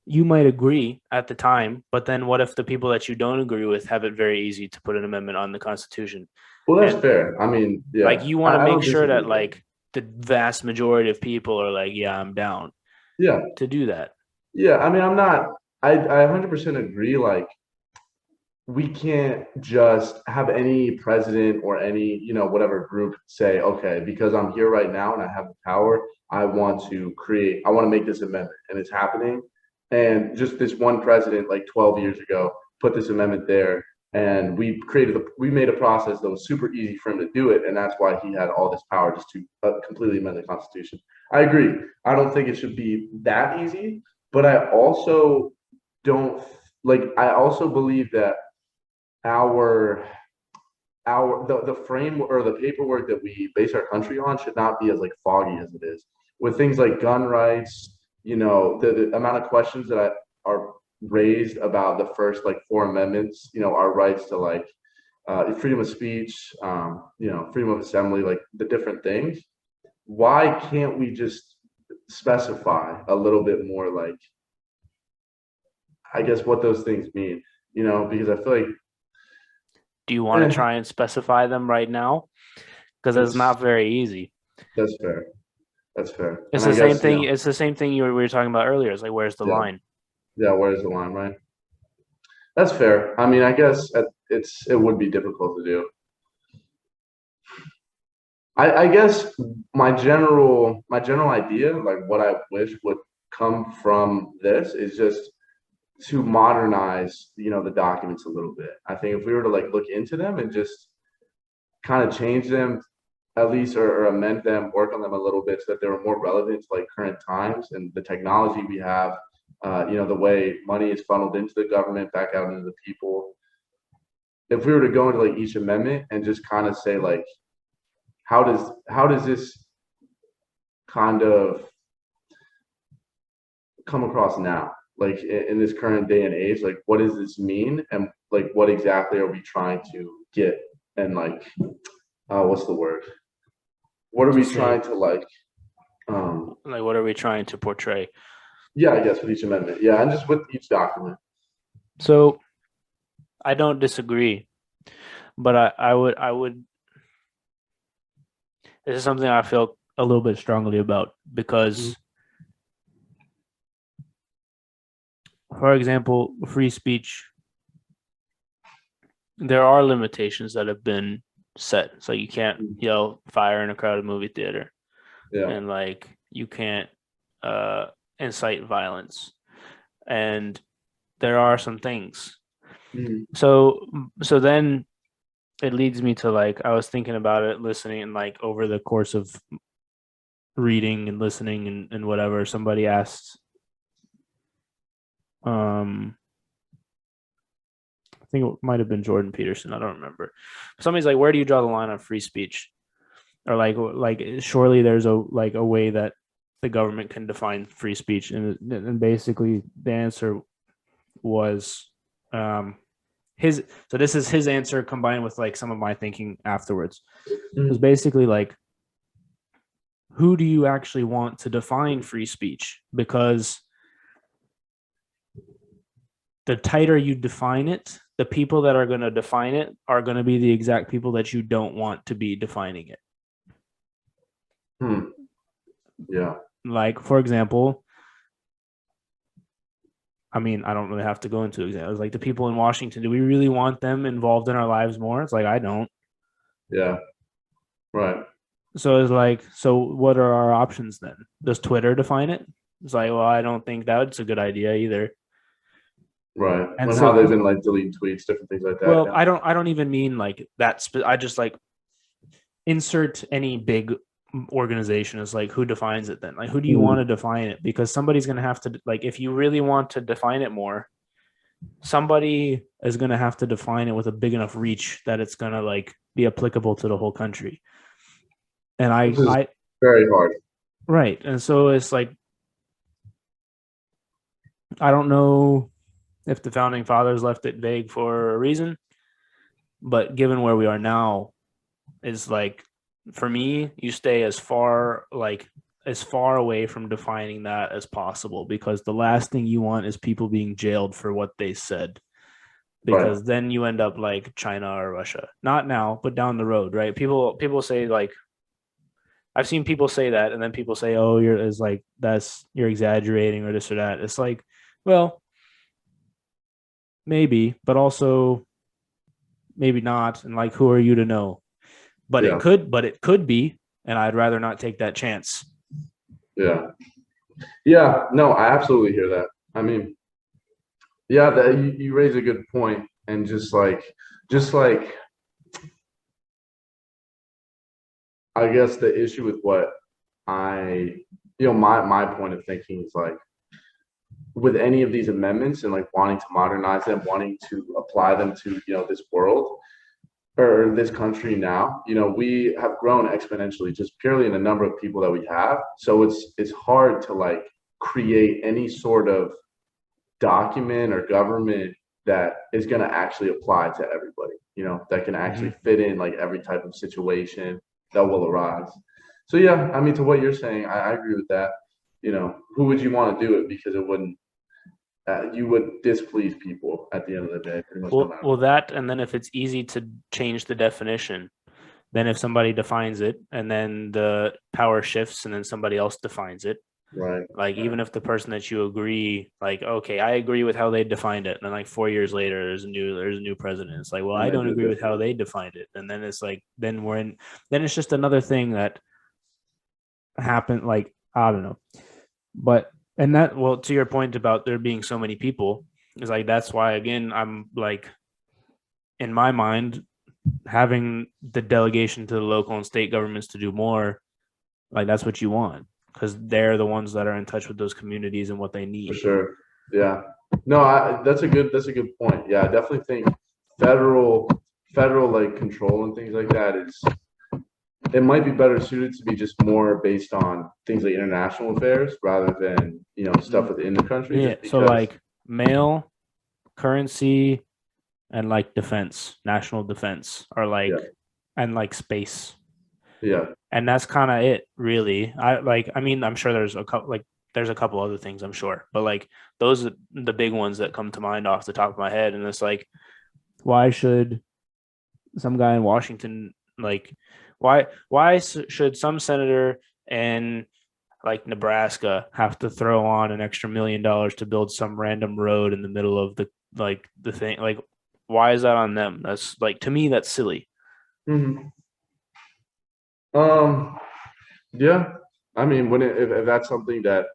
you might agree at the time, but then what if the people that you don't agree with have it very easy to put an amendment on the Constitution? Well, that's And fair. I mean, like yeah, you want to I make don't sure disagree that with that. like the vast majority of people are like, yeah, I'm down Yeah, to do that. yeah. I mean, I'm not. I 100% agree. Like, we can't just have any president or any, whatever group say, okay, because I'm here right now and I have the power, I want to make this amendment, and it's happening. And just this one president, like 12 years ago, put this amendment there, and we made a process that was super easy for him to do it, and that's why he had all this power just to completely amend the Constitution. I agree. I don't think it should be that easy, but don't I also believe that our the frame or the paperwork that we base our country on should not be as like foggy as it is with things like gun rights. The amount of questions that are raised about the first like four amendments, our rights to like freedom of speech, freedom of assembly, like the different things. Why can't we just specify a little bit more, like, I guess, what those things mean? Because I feel like Do you want to eh, try and specify them right now? Because it's it's not very easy. that's fair. That's fair. It's And the I same guess, thing. It's the same thing we were talking about earlier. It's like, where's the yeah, line? yeah, where's the line, right? That's fair. I mean, I guess it would be difficult to do. I guess my general idea, like what I wish would come from this, is just to modernize, the documents a little bit. I think if we were to like look into them and just kind of change them at least, or amend them, work on them a little bit so that they were more relevant to like current times and the technology we have, the way money is funneled into the government back out into the people. If we were to go into like each amendment and just kind of say like, how does this kind of come across now? Like in this current day and age, like what does this mean, and like what exactly are we trying to get? And like, what's the word? What are we trying to like? Like, what are we trying to portray? Yeah, I guess with each amendment. Yeah, and just with each document. So, I don't disagree, but I would. This is something I feel a little bit strongly about because, for example, free speech. There are limitations that have been set. So you can't yell fire in a crowded movie theater. Yeah. And like you can't incite violence. And there are some things. So then it leads me to like I was thinking about it, listening, and like over the course of reading and listening and whatever, somebody asked I think it might have been Jordan Peterson. I don't remember. Somebody's like, where do you draw the line on free speech? Or like surely there's a way that the government can define free speech. And basically the answer was his. So this is his answer combined with like some of my thinking afterwards. It was basically like, who do you actually want to define free speech? Because the tighter you define it, the people that are going to define it are going to be the exact people that you don't want to be defining it. Yeah. Like, for example, I mean, I don't really have to go into examples. Like the people in Washington, do we really want them involved in our lives more? It's like, I don't. Yeah. Right. So it's like, so what are our options then? Does Twitter define it? It's like, well, I don't think that's a good idea either. Right. And so, how they've been like deleting tweets, different things like that. Well, yeah. I don't even mean like that. I just like insert any big organization as like who defines it then? Like who do you want to define it? Because somebody's going to have to like if you really want to define it more, somebody is going to have to define it with a big enough reach that it's going to like be applicable to the whole country. And I very hard. Right. And so it's like I don't know if the founding fathers left it vague for a reason, but given where we are now, is like for me, you stay as far away from defining that as possible, because the last thing you want is people being jailed for what they said, because then you end up like China or Russia. Not now, but down the road, right? People say like, I've seen people say that, and then people say, "Oh, you're exaggerating or this or that." It's like, well, maybe, but also maybe not. And like, who are you to know? But it could be, and I'd rather not take that chance. Yeah. Yeah. No, I absolutely hear that. I mean, yeah, you raise a good point, and just like, I guess the issue with what my point of thinking is like, with any of these amendments and like wanting to modernize them, wanting to apply them to, this world or this country now, we have grown exponentially just purely in the number of people that we have. So it's hard to like create any sort of document or government that is going to actually apply to everybody, that can actually fit in like every type of situation that will arise. So yeah, I mean, to what you're saying, I agree with that. Who would you want to do it? Because it wouldn't, you would displease people at the end of the day. Pretty much well, that, and then if it's easy to change the definition, then if somebody defines it and then the power shifts and then somebody else defines it, right? Like even if the person that you agree, like, okay, I agree with how they defined it, and then like 4 years later, there's a new president. It's like, well, I don't agree with how they defined it, and then it's like, then it's just another thing that happened. Like I don't know, but. And that, well, to your point about there being so many people, is like that's why again I'm like, in my mind, having the delegation to the local and state governments to do more, like that's what you want, because they're the ones that are in touch with those communities and what they need. For sure. Yeah. No, that's a good point. Yeah, I definitely think federal federal like control and things like that is it might be better suited to be just more based on things like international affairs rather than, stuff within the country Yeah. just So because like mail, currency, and like defense, national defense, or yeah, and like space. yeah. And that's kind of it, really. I mean, I'm sure there's a couple other things, I'm sure, but like those are the big ones that come to mind off the top of my head. And it's like, why should some guy in Washington like should some senator in like Nebraska have to throw on an extra $1 million to build some random road in the middle of the thing? Like, why is that on them? That's like, to me, that's silly. Hmm. Um, yeah. I mean, if that's something that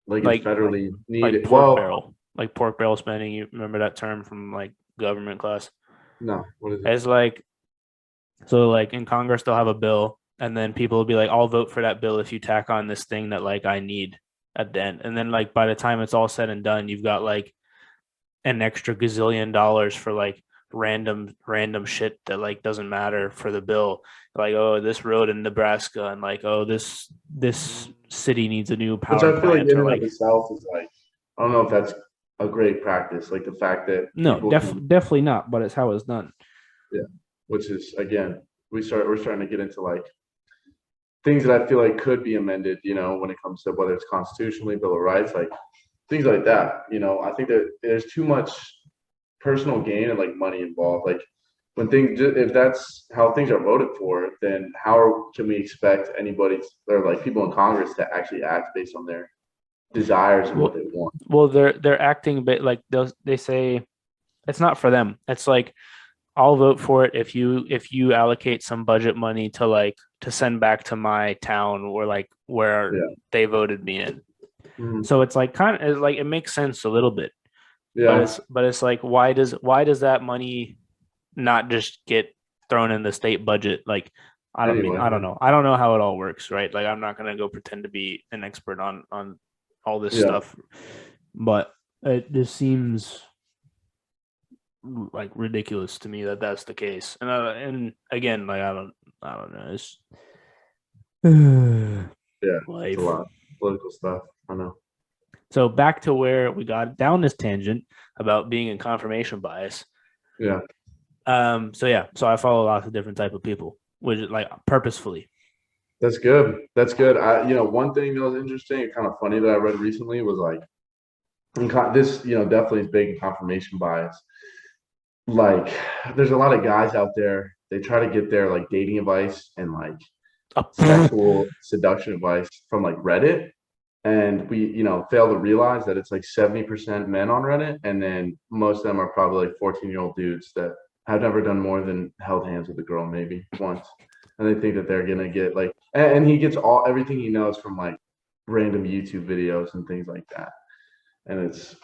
like is Like federally needed, well, like pork barrel spending. You remember that term from like government class? no, what is it? It's like, so like in Congress they'll have a bill, and then people will be like, I'll vote for that bill if you tack on this thing that like I need at the end. And then like by the time it's all said and done, you've got like an extra gazillion dollars for like random shit that like doesn't matter for the bill. Like, oh, this road in Nebraska, and like, oh, this city needs a new Which power I feel like plant, in or and of like, itself is like, I don't know if that's a great practice. Like the fact that no, people can, definitely not, but it's how it's done. yeah, which is again, we're starting to get into like things that I feel like could be amended, when it comes to whether it's constitutionally, Bill of Rights, like things like that. I think that there's too much personal gain and like money involved. Like when things, if that's how things are voted for, then can we expect anybody or like people in Congress to actually act based on their desires and what Well, they want? they're acting a bit like they say it's not for them. It's like, I'll vote for it if you allocate some budget money to like to send back to my town or like where Yeah. they voted me in. Mhm. So it's like kind of like it makes sense a little bit, but Yeah. it's like, why does that money not just get thrown in the state budget? Like, Anyway, I don't know. I don't know how it all works, right? Like, I'm not gonna go pretend to be an expert on all this yeah. stuff, but it just seems like ridiculous to me that that's the case. And again, like, I don't know. It's Yeah. It's a life. lot. Political stuff. I know. So back to where we got down this tangent about being in confirmation bias. Yeah. So yeah, so I follow lots of different type of people, which is like purposefully. That's good. That's good. One thing that was interesting and kind of funny that I read recently was like, this, definitely is big in confirmation bias. Like, there's a lot of guys out there, they try to get their like dating advice and like sexual seduction advice from like Reddit. And we, fail to realize that it's like 70% men on Reddit. And then most of them are probably like 14-year-old dudes that have never done more than held hands with a girl maybe once. And they think that they're gonna get like, and he gets everything he knows from like random YouTube videos and things like that. And it's,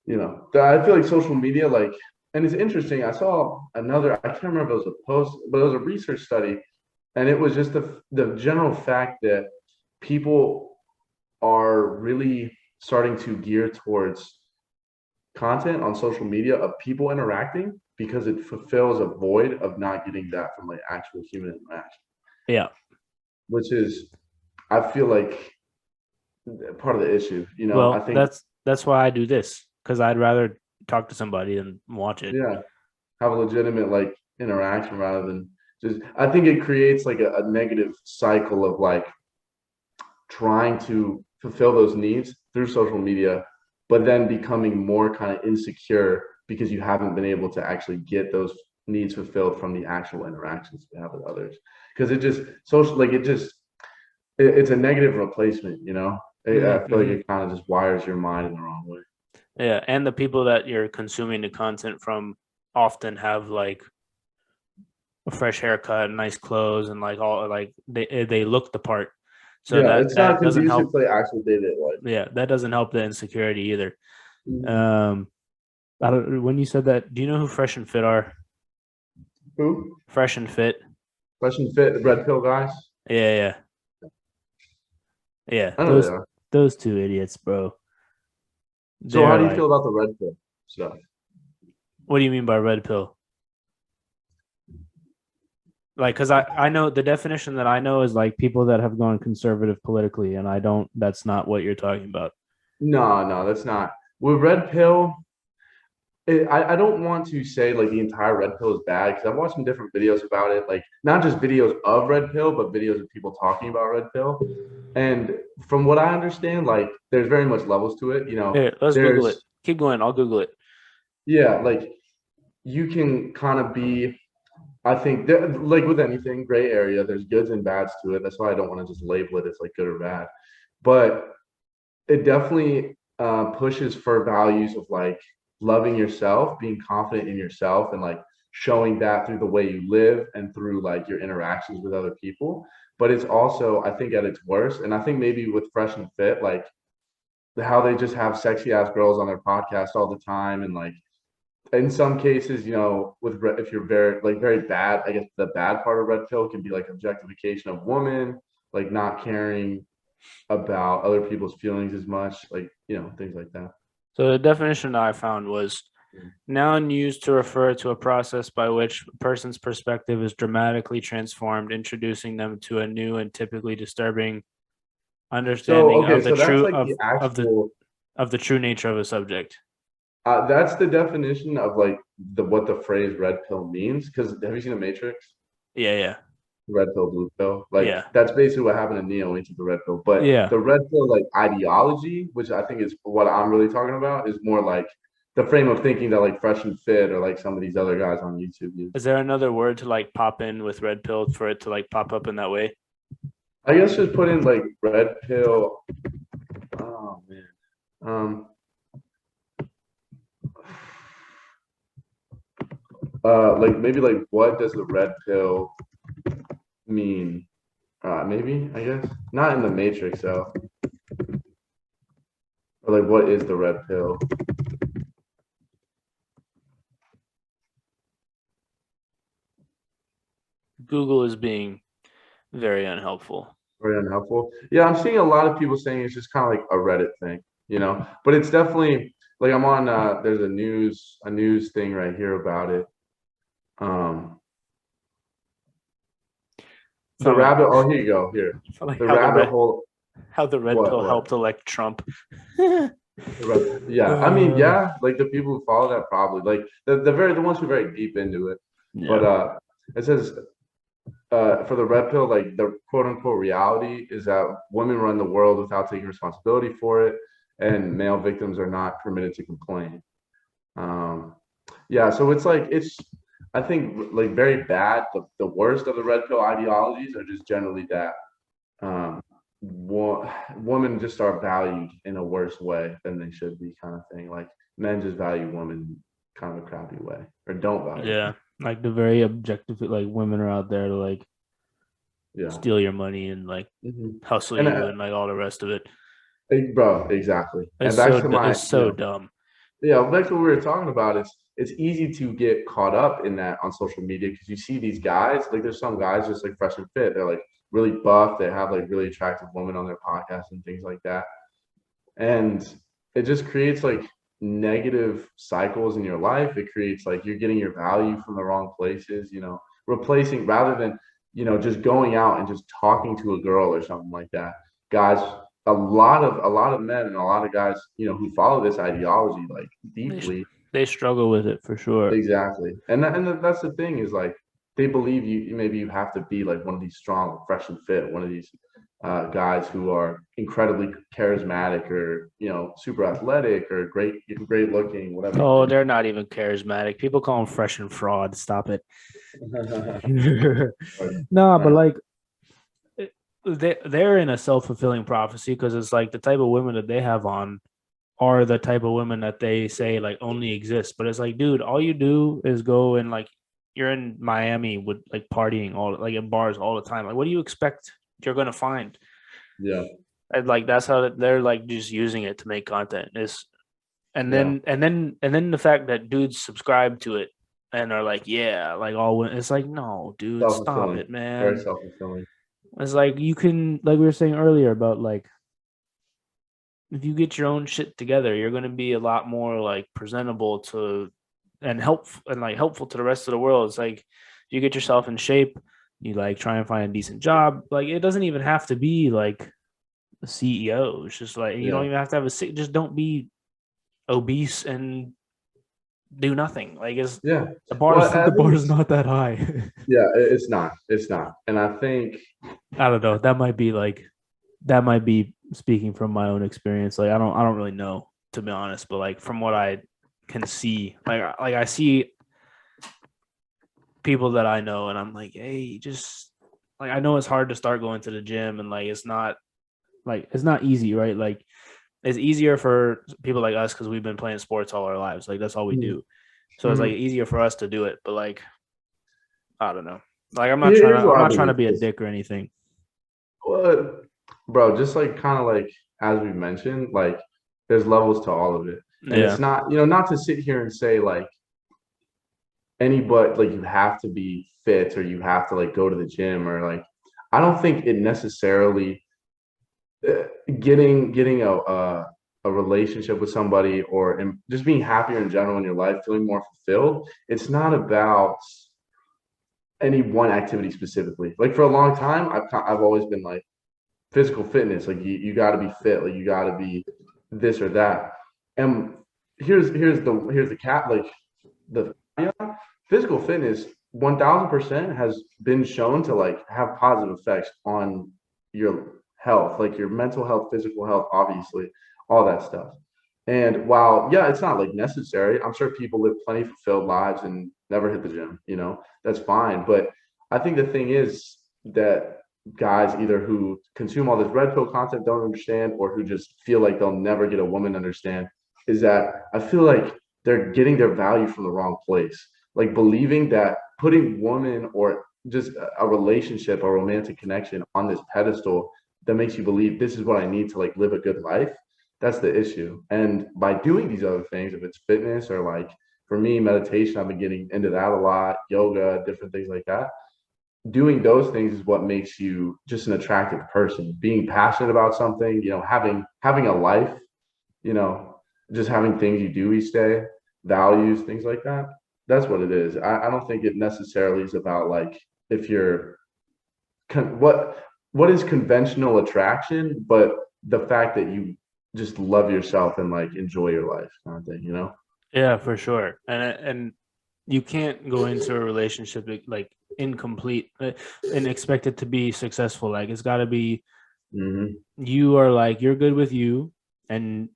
I feel like social media, like, and it's interesting. I saw another, I can't remember if it was a post, but it was a research study. And it was just the general fact that people are really starting to gear towards content on social media of people interacting because it fulfills a void of not getting that from like actual human interaction, Yeah. which is, I feel like part of the issue. I Well, think, that's why I do this, because I'd rather talk to somebody than watch it. yeah, have a legitimate like interaction rather than just, I think it creates like a negative cycle of like trying to fulfill those needs through social media, but then becoming more kind of insecure because you haven't been able to actually get those needs fulfilled from the actual interactions you have with others. Because it just social like it's a negative replacement, I feel like Mm-hmm. it kind of just wires your mind in the wrong way. Yeah, and the people that you're consuming the content from often have like a fresh haircut, nice clothes, and like all like they look the part. So Yeah, it's not that doesn't conducive help. to the actual day-to-day life. Yeah, that doesn't help the insecurity either. Mhm. Um, I don't. When you said that, do you know who Fresh and Fit are? Who? Fresh and Fit. Question fit, the red pill guys? Yeah, yeah, yeah. I know they are. Those two idiots, bro. So how they're do you like, feel about the red pill stuff? what do you mean by red pill? Like, because I know the definition that I know is like people that have gone conservative politically, and I don't. That's not what you're talking about. No, no, that's not. With red pill, I don't want to say like the entire red pill is bad because I've watched some different videos about it, like not just videos of red pill, but videos of people talking about red pill. And from what I understand, like there's very much levels to it. Here, let's Google it. There's Keep going. I'll Google it. yeah, like you can kind of be. I think that, like with anything, gray area. There's goods and bads to it. That's why I don't want to just label it as like good or bad. But it definitely pushes for values of like loving yourself, being confident in yourself, and like showing that through the way you live and through like your interactions with other people. But it's also, I think, at its worst, and I think maybe with Fresh and Fit, like how they just have sexy ass girls on their podcast all the time, and like in some cases, with if you're very bad, I guess the bad part of red pill can be like objectification of women, like not caring about other people's feelings as much, like things like that. So the definition I found was noun used to refer to a process by which a person's perspective is dramatically transformed, introducing them to a new and typically disturbing So understanding okay, of the so that's true like the actual. of the true nature of a subject. That's the definition of like what the phrase red pill means. Because have you seen the Matrix? Yeah, yeah, Red pill, blue pill. Like yeah, that's basically what happened to Neo into the red pill. But yeah. the red pill like ideology, which I think is what I'm really talking about, is more like the frame of thinking that like Fresh and Fit or like some of these other guys on YouTube use. Is there another word to like pop in with red pill for it to like pop up in that way? I guess just put in like red pill. Oh man. Like maybe like what does the red pill mean? Maybe I guess not in the Matrix though. Or like what is the red pill? Google is being very unhelpful. Very unhelpful. Yeah, I'm seeing a lot of people saying it's just kind of like a Reddit thing, But it's definitely like I'm on. There's a news thing right here about it. Um, the From like rabbit. Oh, here you go. Here, from like the rabbit hole. how the red What? pill What? helped elect Trump. Yeah, I mean, yeah, like the people who follow that probably like the ones who are very deep into it. But Yeah. it says for the red pill, like the quote unquote reality is that women run the world without taking responsibility for it, and male victims are not permitted to complain. Um, yeah, so it's I think like very bad. The worst of the red pill ideologies are just generally that um, women just are valued in a worse way than they should be, kind of thing. Like men just value women kind of a crappy way, or don't value Yeah. them. Like the very objective, like women are out there to like Yeah. steal your money and like Hmm. hustle And you and like all the rest of it. bro, exactly. And back to my, It's so dumb. yeah, back to what we were talking about. It's easy to get caught up in that on social media because you see these guys, like there's some guys just like Fresh and Fit. They're like really buff. They have like really attractive women on their podcast and things like that. And it just creates like negative cycles in your life. It creates like you're getting your value from the wrong places, replacing rather than, just going out and just talking to a girl or something like that. Guys, a lot of men and a lot of guys, who follow this ideology like They deeply. they struggle with it for sure. Exactly. That's the thing is like they believe maybe you have to be like one of these strong, Fresh and Fit, one of these guys who are incredibly charismatic or super athletic or great looking, whatever you Oh, think. they're not even charismatic. People call them fresh and fraud. Stop it. Right. No, but Right. like they're in a self-fulfilling prophecy because it's like the type of women that they have on are the type of women that they say like only exist. But it's like, dude, all you do is go and like you're in Miami with like partying all like in bars all the time. Like, what do you expect you're gonna find? Yeah. And like that's how they're like just using it to make content. Is Yeah. and then the fact that dudes subscribe to it and are like, yeah, like all it's like, no, dude, stop Self-fulfilling. it, Very man. self-fulfilling. It's like you can like we were saying earlier about like if you get your own shit together, you're going to be a lot more like presentable to and helpful to the rest of the world. It's like you get yourself in shape, you like try and find a decent job. Like it doesn't even have to be like a CEO. It's just like you don't Yeah. even have to have a sick. Just don't be obese and do nothing. Like it's Yeah. the bar Well, is I the think bar is it's not that high. yeah, it's not. It's not. And I think I don't know. That might be speaking from my own experience. Like I don't really know to be honest, but like from what I can see, like I see people that I know, and I'm like, hey, just like I know it's hard to start going to the gym, and it's not easy, right? Like it's easier for people like us because we've been playing sports all our lives. Like that's all we mhm, do. So it's like mhm. easier for us to do it. But like I don't know. Like Here's what I'm I not trying to believe. be a dick or anything. What, bro, just like kind of like as we mentioned, like there's levels to all of it. And Yeah. it's not, not to sit here and say like anybody like you have to be fit or you have to like go to the gym or like I don't think it necessarily uh, getting a relationship with somebody or just being happier in general in your life, feeling more fulfilled. It's not about any one activity specifically. Like for a long time, I've always been like physical fitness. Like you got to be fit. Like you got to be this or that. And here's the cat. Like the physical fitness 1000% has been shown to like have positive effects on your health, like your mental health, physical health, obviously, all that stuff. And while yeah, it's not like necessary, I'm sure people live plenty fulfilled lives and never hit the gym, that's fine. But I think the thing is that guys either who consume all this red pill content don't understand or who just feel like they'll never get a woman understand is that I feel like they're getting their value from the wrong place. Like believing that putting woman or just a relationship, a romantic connection on this pedestal that makes you believe this is what I need to like live a good life. That's the issue. And by doing these other things, if it's fitness or like for me, meditation, I've been getting into that a lot, yoga, different things like that. Doing those things is what makes you just an attractive person. Being passionate about something, having a life, you know, just having things you do each day, values, things like that. That's what it is. I don't think it necessarily is about like if you're what is conventional attraction, but the fact that you just love yourself and like enjoy your life kind of thing. Yeah, for sure. And you can't go into a relationship like incomplete and expect it to be successful. Like it's got to be Hmm. you're good with you and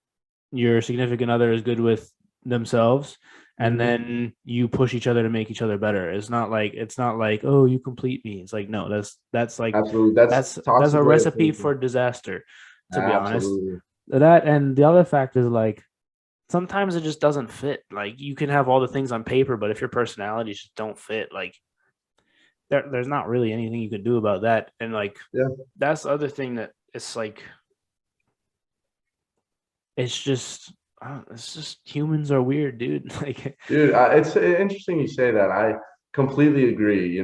your significant other is good with themselves and Hmm. then you push each other to make each other better. It's not like, oh, you complete me. It's like no, that's like Absolutely. That's that's toxic a way of recipe thinking. for disaster, to be honest. Absolutely. That and the other fact is like sometimes it just doesn't fit. Like you can have all the things on paper, but if your personalities just don't fit, like there's not really anything you can do about that. And like Yeah. that's the other thing that it's like it's just it's just humans are weird, dude. Like Dude, it's interesting you say that. I completely agree.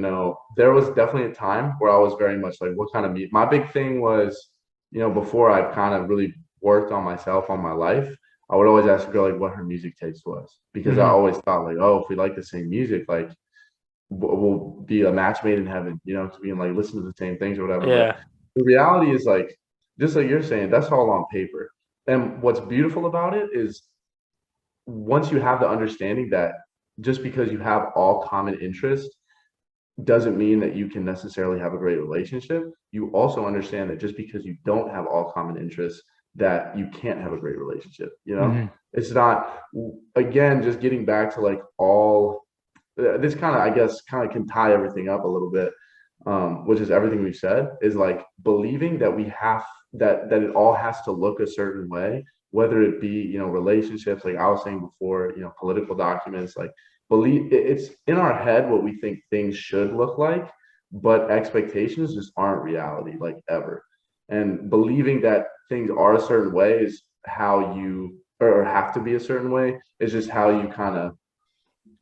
There was definitely a time where I was very much like, what kind of meat? My big thing was, before I kind of really worked on myself, on my life, I would always ask a girl like what her music taste was because I mhm. always thought like, oh, if we like the same music, like we'll be a match made in heaven, because we can like listen to the same things or whatever. But Yeah. the reality is like, just like you're saying, that's all on paper. And what's beautiful about it is once you have the understanding that just because you have all common interests doesn't mean that you can necessarily have a great relationship. You also understand that just because you don't have all common interests, that you can't have a great relationship. Mhm. It's not, again, just getting back to like all this kind of, I guess, kind of can tie everything up a little bit, which is everything we've said, is like believing that we have that it all has to look a certain way, whether it be relationships, like I was saying before, political documents, like it's in our head what we think things should look like, but expectations just aren't reality, like ever. And believing that things are a certain way is how you or have to be a certain way is just how you kind of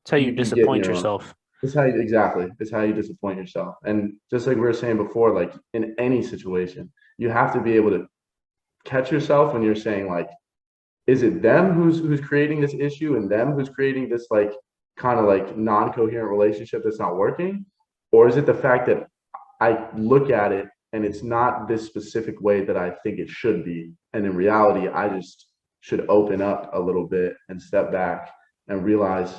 It's how you you get in disappoint your own. yourself. It's how you, exactly. It's how you disappoint yourself. And just like we were saying before, like in any situation, you have to be able to catch yourself when you're saying like, is it them who's creating this issue and them who's creating this like kind of like non-coherent relationship that's not working? Or is it the fact that I look at it and it's not this specific way that I think it should be. And in reality, I just should open up a little bit and step back and realize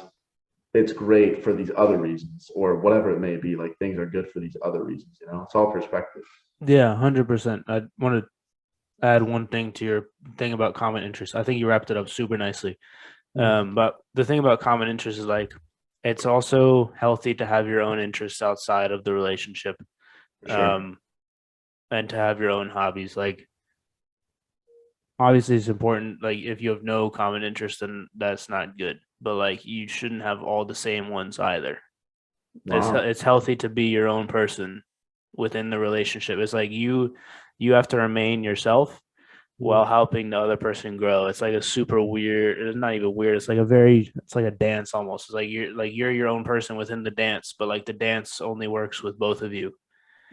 it's great for these other reasons or whatever it may be. Like things are good for these other reasons, you know, it's all perspective. Yeah, 100%. I want to add one thing to your thing about common interest. I think you wrapped it up super nicely. But the thing about common interest is like it's also healthy to have your own interests outside of the relationship, For sure. and to have your own hobbies. Like obviously, it's important. Like if you have no common interest, then that's not good. But like you shouldn't have all the same ones either. Wow. It's healthy to be your own person within the relationship. It's like you have to remain yourself while helping the other person grow. It's like a super weird, it's not even weird, it's like it's like a dance almost. It's like you're your own person within the dance, but like the dance only works with both of you.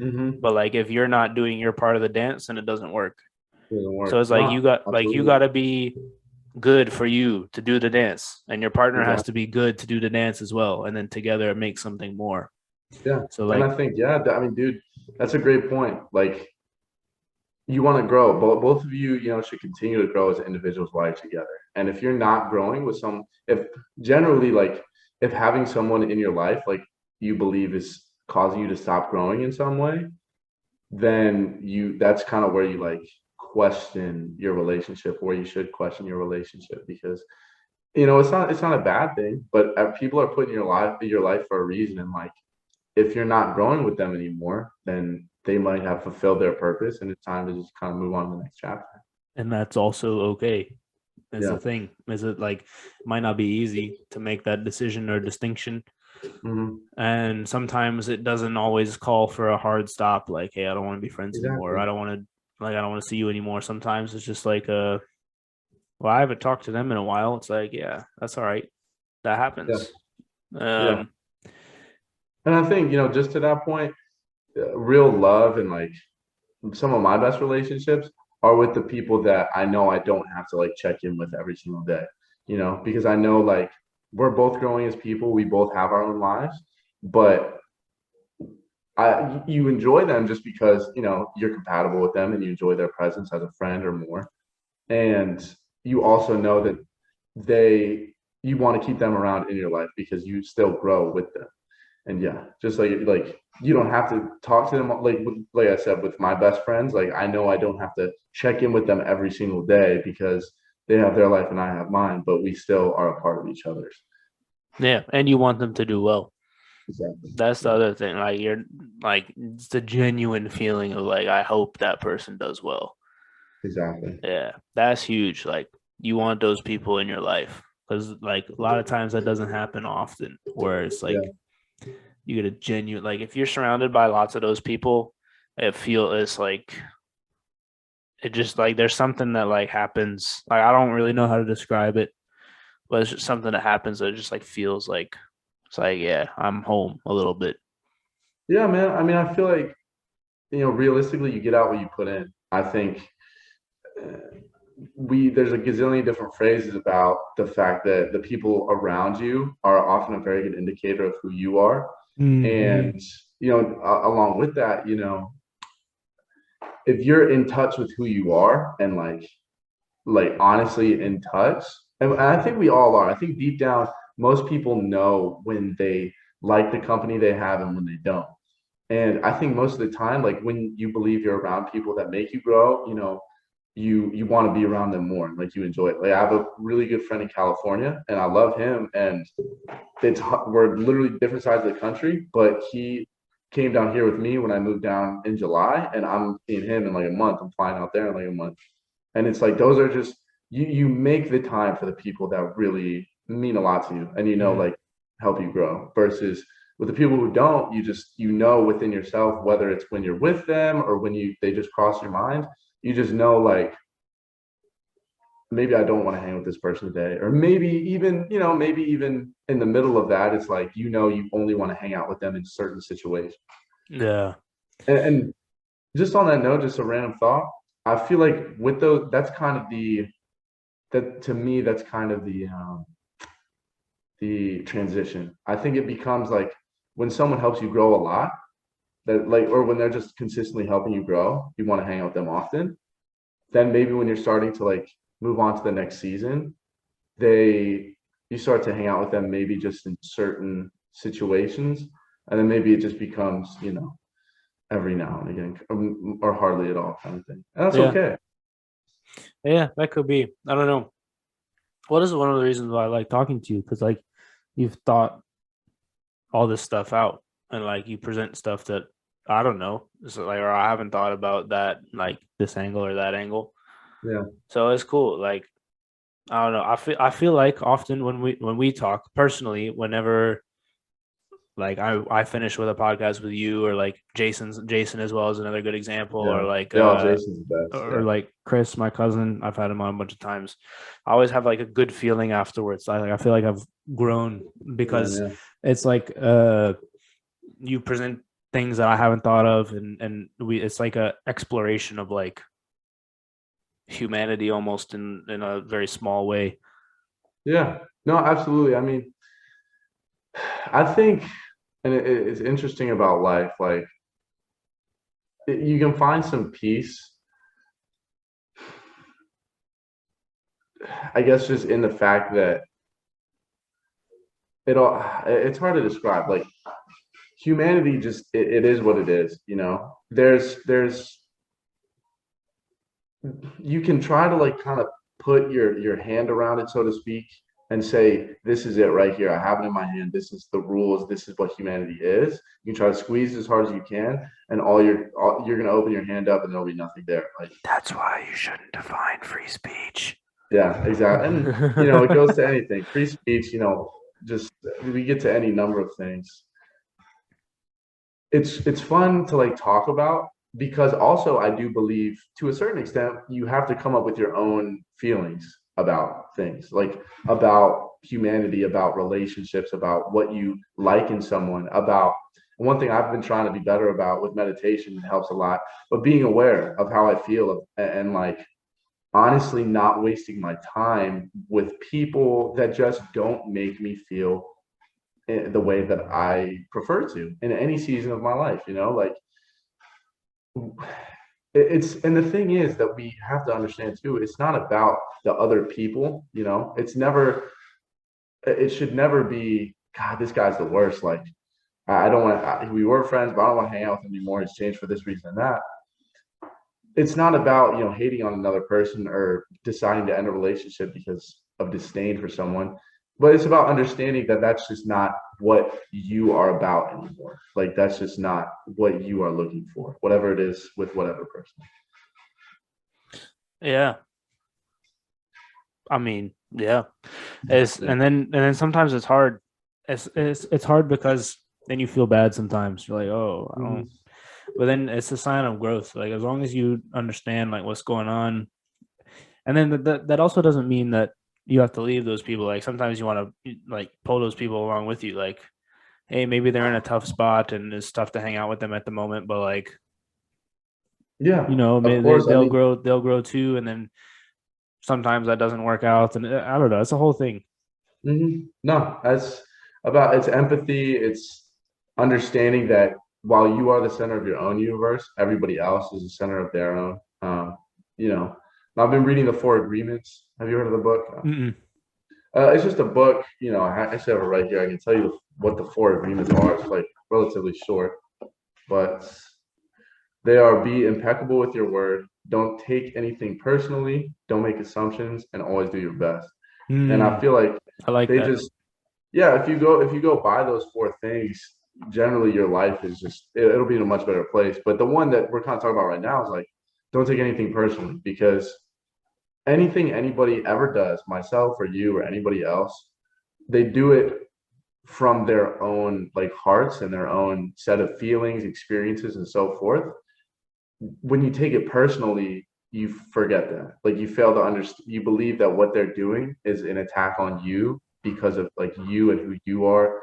Mm-hmm. But like if you're not doing your part of the dance, then it doesn't work. Doesn't So work. it's like No, you absolutely. got to be good for you to do the dance, and your partner has to Exactly. be good to do the dance as well, and then together it makes something more. Yeah. So And like I think, yeah, I mean, dude, that's a great point. Like, you want to grow. Both of you, you know, should continue to grow as individuals while you're together. And if you're not growing with if generally like if having someone in your life like you believe is causing you to stop growing in some way, then that's kind of where you like question your relationship, where you should question your relationship because you know it's not a bad thing, but people are put in your life for a reason, and like if you're not growing with them anymore, then they might have fulfilled their purpose and it's time to just kind of move on to the next chapter. and that's also okay. Is the Yeah. thing. Is it like it might not be easy to make that decision or distinction. Hmm. And sometimes it doesn't always call for a hard stop, like, hey, I don't want to be friends anymore. Exactly. I don't want to see you anymore. Sometimes it's just like well, I haven't talked to them in a while. It's like, yeah, that's all right. That Yeah. happens. Yeah. Um, And I think, you know, just to that point, real love and like some of my best relationships are with the people that I know I don't have to like check in with every single day, you know, because I know like we're both growing as people, we both have our own lives, but you enjoy them just because, you know, you're compatible with them and you enjoy their presence as a friend or more. And you also know that they you want to keep them around in your life because you still grow with them. And yeah, just like you don't have to talk to them like I said with my best friends. Like I know I don't have to check in with them every single day because they have their life and I have mine, but we still are a part of each other's. yeah, and you want them to do well. Exactly. That's the Yeah. other thing. Like you're like it's the genuine feeling of like I hope that person does well. Exactly. Yeah, that's huge. Like you want those people in your life because like a lot of times that doesn't happen often. Where it's Yeah. like you get a genuine like if you're surrounded by lots of those people, it's like it just like there's something that like happens. Like I don't really know how to describe it, but it's just something that happens that just like feels like it's like yeah, I'm home a little bit. Yeah, man. I mean, I feel like, you know, realistically, you get out what you put in. I think uh, there's a gazillion different phrases about the fact that the people around you are often a very good indicator of who you are. Mm-hmm. And, you know, along with that, you know, if you're in touch with who you are and like honestly in touch, and I think we all are. I think deep down, most people know when they like the company they have and when they don't. And I think most of the time, like when you believe you're around people that make you grow, you know, you want to be around them more, like you enjoy it. Like I have a really good friend in California, and I love him, and we're literally different sides of the country, but he came down here with me when I moved down in July, and I'm seeing him in like a month. I'm flying out there in like a month, and it's like those are just you make the time for the people that really mean a lot to you, and you know like help you grow versus with the people who don't, you know within yourself whether it's when you're with them or when they just cross your mind, you just know like maybe I don't want to hang with this person today. Or maybe even, you know, maybe even in the middle of that, it's like, you know, you only want to hang out with them in certain situations. Yeah. And just on that note, just a random thought. I feel like with those, that's kind of that to me, that's kind of the transition. I think it becomes like when someone helps you grow a lot, that like, or when they're just consistently helping you grow, you want to hang out with them often. Then maybe when you're starting to like move on to the next season, they you start to hang out with them maybe just in certain situations, and then maybe it just becomes, every now and again, or hardly at all kind of thing. And that's Yeah, okay. yeah, that could be. I don't know. What is one of the reasons why I like talking to you? Because like you've thought all this stuff out, and like you present stuff that I don't know, so like or I haven't thought about that like this angle or that angle. Yeah. So it's cool. Like I don't know. I feel like often when we talk personally, whenever like I finish with a podcast with you or like Jason as well is another good example Yeah. or like Yeah. Jason's the best. or Yeah. like Chris, my cousin, I've had him on a bunch of times. I always have like a good feeling afterwards. I feel like I've grown Man, because yeah. it's like you present things that I haven't thought of and we it's like a exploration of like humanity almost in a very small way. Yeah. No, absolutely. I mean, I think, and it's interesting about life, like you can find some peace, I guess, just in the fact that it's hard to describe. Like humanity just it is what it is, there's you can try to like kind of put your hand around it, so to speak, and say, this is it right here. I have it in my hand. This is the rules. This is what humanity is. You can try to squeeze as hard as you can, and you're gonna open your hand up, and there'll be nothing there. Like, That's why you shouldn't define free speech. yeah, exactly. And it goes to anything. Free speech, just we get to any number of things. It's fun to like talk about, because also I do believe to a certain extent you have to come up with your own feelings about things, like about humanity, about relationships, about what you like in someone, about one thing I've been trying to be better about with meditation. It helps a lot, but being aware of how I feel, and like honestly not wasting my time with people that just don't make me feel the way that I prefer to in any season of my life, like it's, and the thing is that we have to understand too, it's not about the other people, it should never be, God, this guy's the worst. Like, I don't want we were friends, but I don't want to hang out with him anymore. He's changed for this reason and that. It's not about, hating on another person or deciding to end a relationship because of disdain for someone, but it's about understanding that that's just not what you are about anymore. Like, that's just not what you are looking for, whatever it is with whatever person. Yeah. I mean, yeah. It's Yeah. and then sometimes it's hard. It's hard because then you feel bad sometimes. You're like, oh, I don't. Mhm. But then it's a sign of growth. Like as long as you understand like what's going on, and then that also doesn't mean that you have to leave those people. Like sometimes you want to like pull those people along with you. Like, hey, maybe they're in a tough spot and it's tough to hang out with them at the moment, but like Yeah, of maybe course. I mean, they'll grow too, and then sometimes that doesn't work out, and I don't know. It's a whole thing. no, it's empathy. It's understanding that while you are the center of your own universe, everybody else is the center of their own. You know, I've been reading the Four Agreements. Have you heard of the book? Mm-mm. It's just a book. I actually have it right here. I can tell you what the Four Agreements are. It's like relatively short, but they are: be impeccable with your word, don't take anything personally, don't make assumptions, and always do your best. And I Mm, feel like I like they that. just, yeah, if you go by those four things, generally your life is just it'll be in a much better place. But the one that we're kind of talking about right now is like, don't take anything personally, because anything anybody ever does, myself or you or anybody else, they do it from their own like hearts and their own set of feelings, experiences, and so forth. When you take it personally, you forget that. Like, you fail to understand, you believe that what they're doing is an attack on you because of like you and who you are.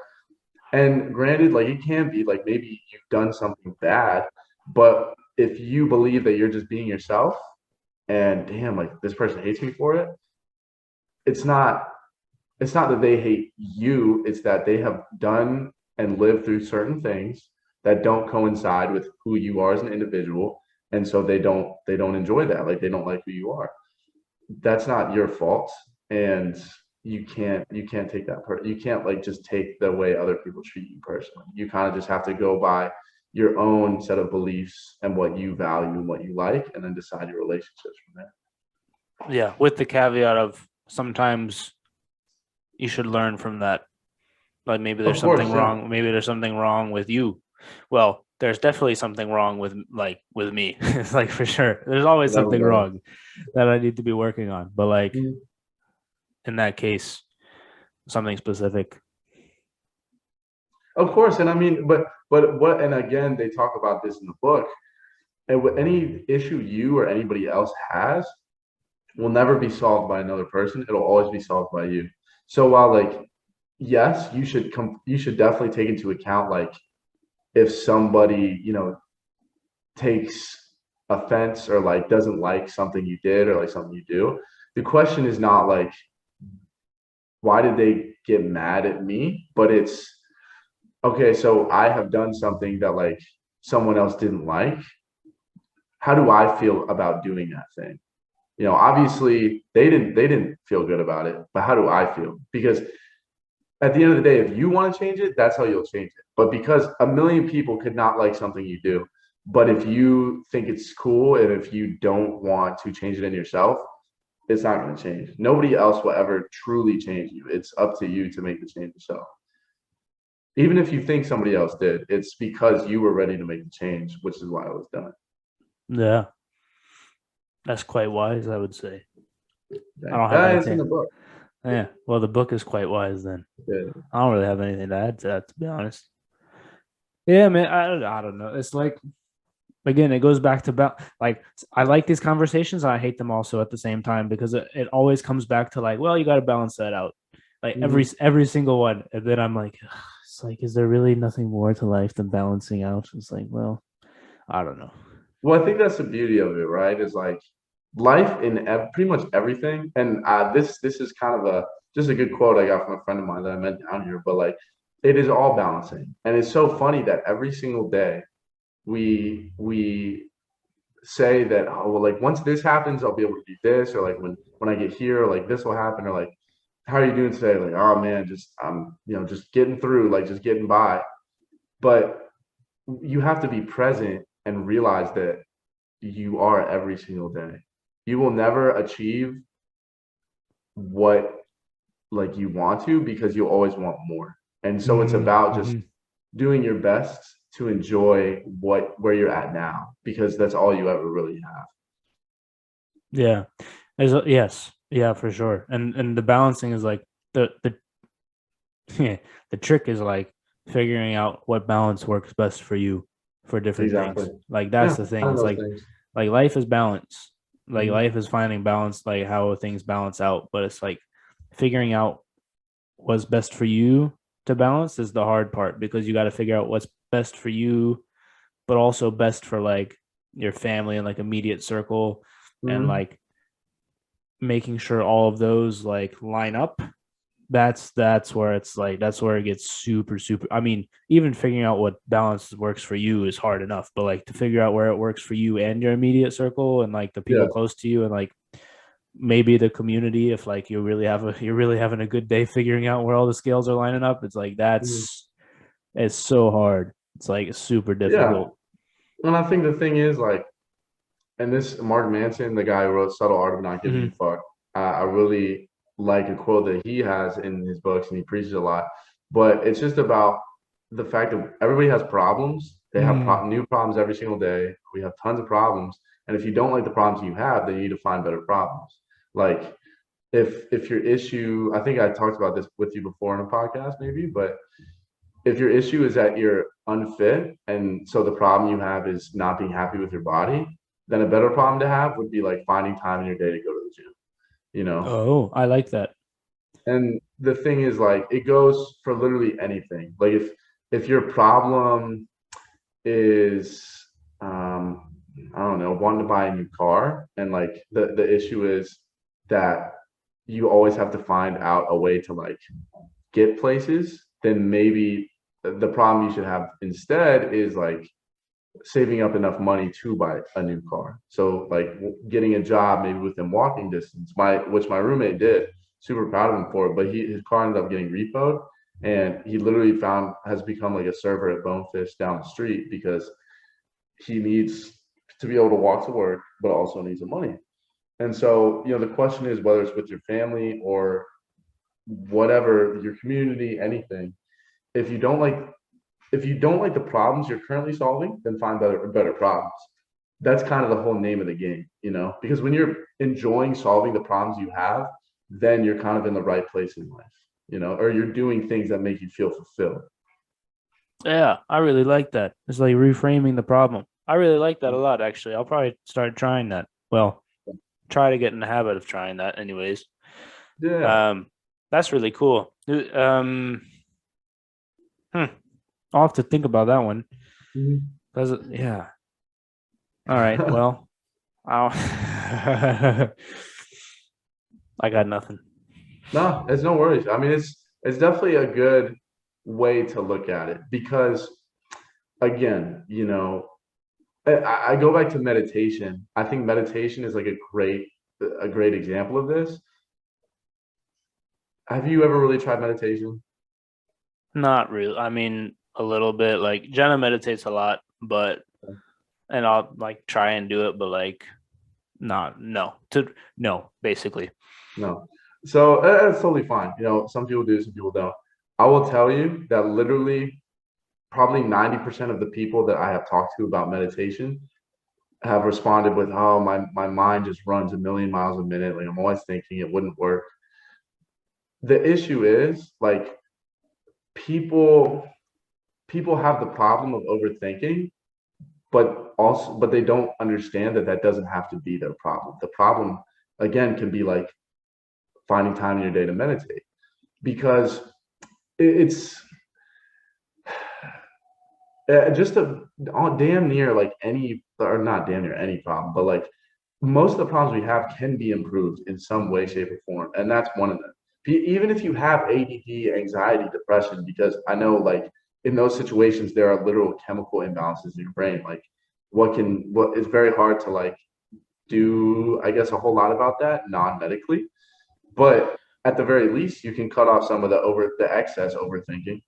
And granted, like, it can be like maybe you've done something bad, but if you believe that you're just being yourself, and damn, like this person hates me for it. It's not it's not that they hate you, it's that they have done and lived through certain things that don't coincide with who you are as an individual. And so they don't enjoy that. Like they don't like who you are. That's not your fault. And you can't take that you can't like just take the way other people treat you personally. You kind of just have to go by your own set of beliefs and what you value and what you like, and then decide your relationships from there. Yeah, with the caveat of sometimes you should learn from that. Like maybe there's Of course, something yeah. wrong. Maybe there's something wrong with you. Well, there's definitely something wrong with with me. It's like for sure. There's always With something everybody. wrong that I need to be working on. But like Mhm. in that case, something specific. Of course, and I mean, but what? And again, they talk about this in the book. And with any issue you or anybody else has will never be solved by another person. It'll always be solved by you. So while like, yes, you should definitely take into account like if somebody, takes offense or like doesn't like something you did or like something you do. The question is not like why did they get mad at me, but it's okay, so I have done something that like someone else didn't like. How do I feel about doing that thing? Obviously they didn't feel good about it, but how do I feel? Because at the end of the day, if you want to change it, that's how you'll change it. But because a million people could not like something you do, but if you think it's cool and if you don't want to change it in yourself, it's not going to change. Nobody else will ever truly change you. It's up to you to make the change yourself. Even if you think somebody else did, it's because you were ready to make the change, which is why it was done. Yeah, that's quite wise, I would say. I Okay. don't have It's in anything. the book. Yeah, well, the book is quite wise then. Yeah. I don't really have anything to add to that, to be honest. Yeah, man, I don't know. It's like again, it goes back to about like I like these conversations and I hate them also at the same time because it always comes back to like, well, you got to balance that out, like Mhm. every single one, and then I'm like, ugh, it's like, is there really nothing more to life than balancing out? It's like, well, I don't know. Well, I think that's the beauty of it, right? Is like life in pretty much everything. And this is kind of a just a good quote I got from a friend of mine that I met down here. But like, it is all balancing, and it's so funny that every single day we say that, oh well, like once this happens, I'll be able to do this, or like when I get here, like this will happen, or like how are you doing today? Like, oh man, just I'm just getting through, like just getting by. But you have to be present and realize that you are every single day. You will never achieve what like you want to because you always want more. And so it's about just Mm-hmm. doing your best to enjoy where you're at now because that's all you ever really have. Yeah, yes, yeah, for sure. And the balancing is like the yeah, the trick is like figuring out what balance works best for you for different Exactly. things. Like Yeah, that's the thing. kind of It's those things. like life is balance. Like Mhm. life is finding balance, like how things balance out. But it's like figuring out what's best for you to balance is the hard part because you got to figure out what's best for you, but also best for like your family and like immediate circle and Mhm. like making sure all of those like line up. That's where it's like that's where it gets super. I mean, even figuring out what balance works for you is hard enough, but like to figure out where it works for you and your immediate circle and like the people Yeah. close to you and like maybe the community, if like you're really having a good day figuring out where all the scales are lining up, it's like Mhm. it's so hard. It's like super Yeah. difficult. And I think the thing is like, and this Mark Manson, the guy who wrote Subtle Art of Not Giving a Hmm. Fuck, I really like a quote that he has in his books, and he preaches a lot. But it's just about the fact that everybody has problems. They have Mm. new problems every single day. We have tons of problems, and if you don't like the problems you have, then you need to find better problems. Like if your issue, I think I talked about this with you before in a podcast, maybe, but if your issue is that you're unfit and so the problem you have is not being happy with your body, then a better problem to have would be like finding time in your day to go to the gym, you know? Oh, I like that. And the thing is like it goes for literally anything. Like if your problem is um I don't know, wanting to buy a new car, and like the issue is that you always have to find out a way to like get places, then maybe the problem you should have instead is like saving up enough money to buy a new car. So like getting a job maybe within walking distance, which my roommate did, super proud of him for it, but his car ended up getting repoed, and he literally found has become like a server at Bonefish down the street because he needs to be able to walk to work, but also needs the money. And so, the question is whether it's with your family or whatever, your community, anything. If you don't like if you don't like the problems you're currently solving, then find better problems. That's kind of the whole name of the game, because when you're enjoying solving the problems you have, then you're kind of in the right place in life, or you're doing things that make you feel fulfilled. Yeah, I really like that. It's like reframing the problem. I really like that a lot, actually. I'll probably start trying that. Well, try to get in the habit of trying that, anyways. Yeah. That's really cool. I'll have to think about that one. Mhm. Yeah. All right. Well, I'll I got nothing. No, it's no worries. I mean, it's definitely a good way to look at it because, again, I go back to meditation. I think meditation is like a great example of this. Have you ever really tried meditation? Not really. I mean, a little bit. Like Jenna meditates a lot, but and I'll like try and do it, but like not no, basically. No. So that's totally fine. Some people do, some people don't. I will tell you that literally probably 90% of the people that I have talked to about meditation have responded with, "Oh, my mind just runs a million miles a minute. Like I'm always thinking it wouldn't work." The issue is like people people have the problem of overthinking, but they don't understand that that doesn't have to be their problem. The problem again can be like finding time in your day to meditate because it's just damn near like any, or not damn near any problem, but like most of the problems we have can be improved in some way, shape, or form, and that's one of them. Even if you have ADD, anxiety, depression, because I know like in those situations there are literal chemical imbalances in your brain. Like what it's very hard to like do, I guess, a whole lot about that non-medically, but at the very least you can cut off some of the excess overthinking,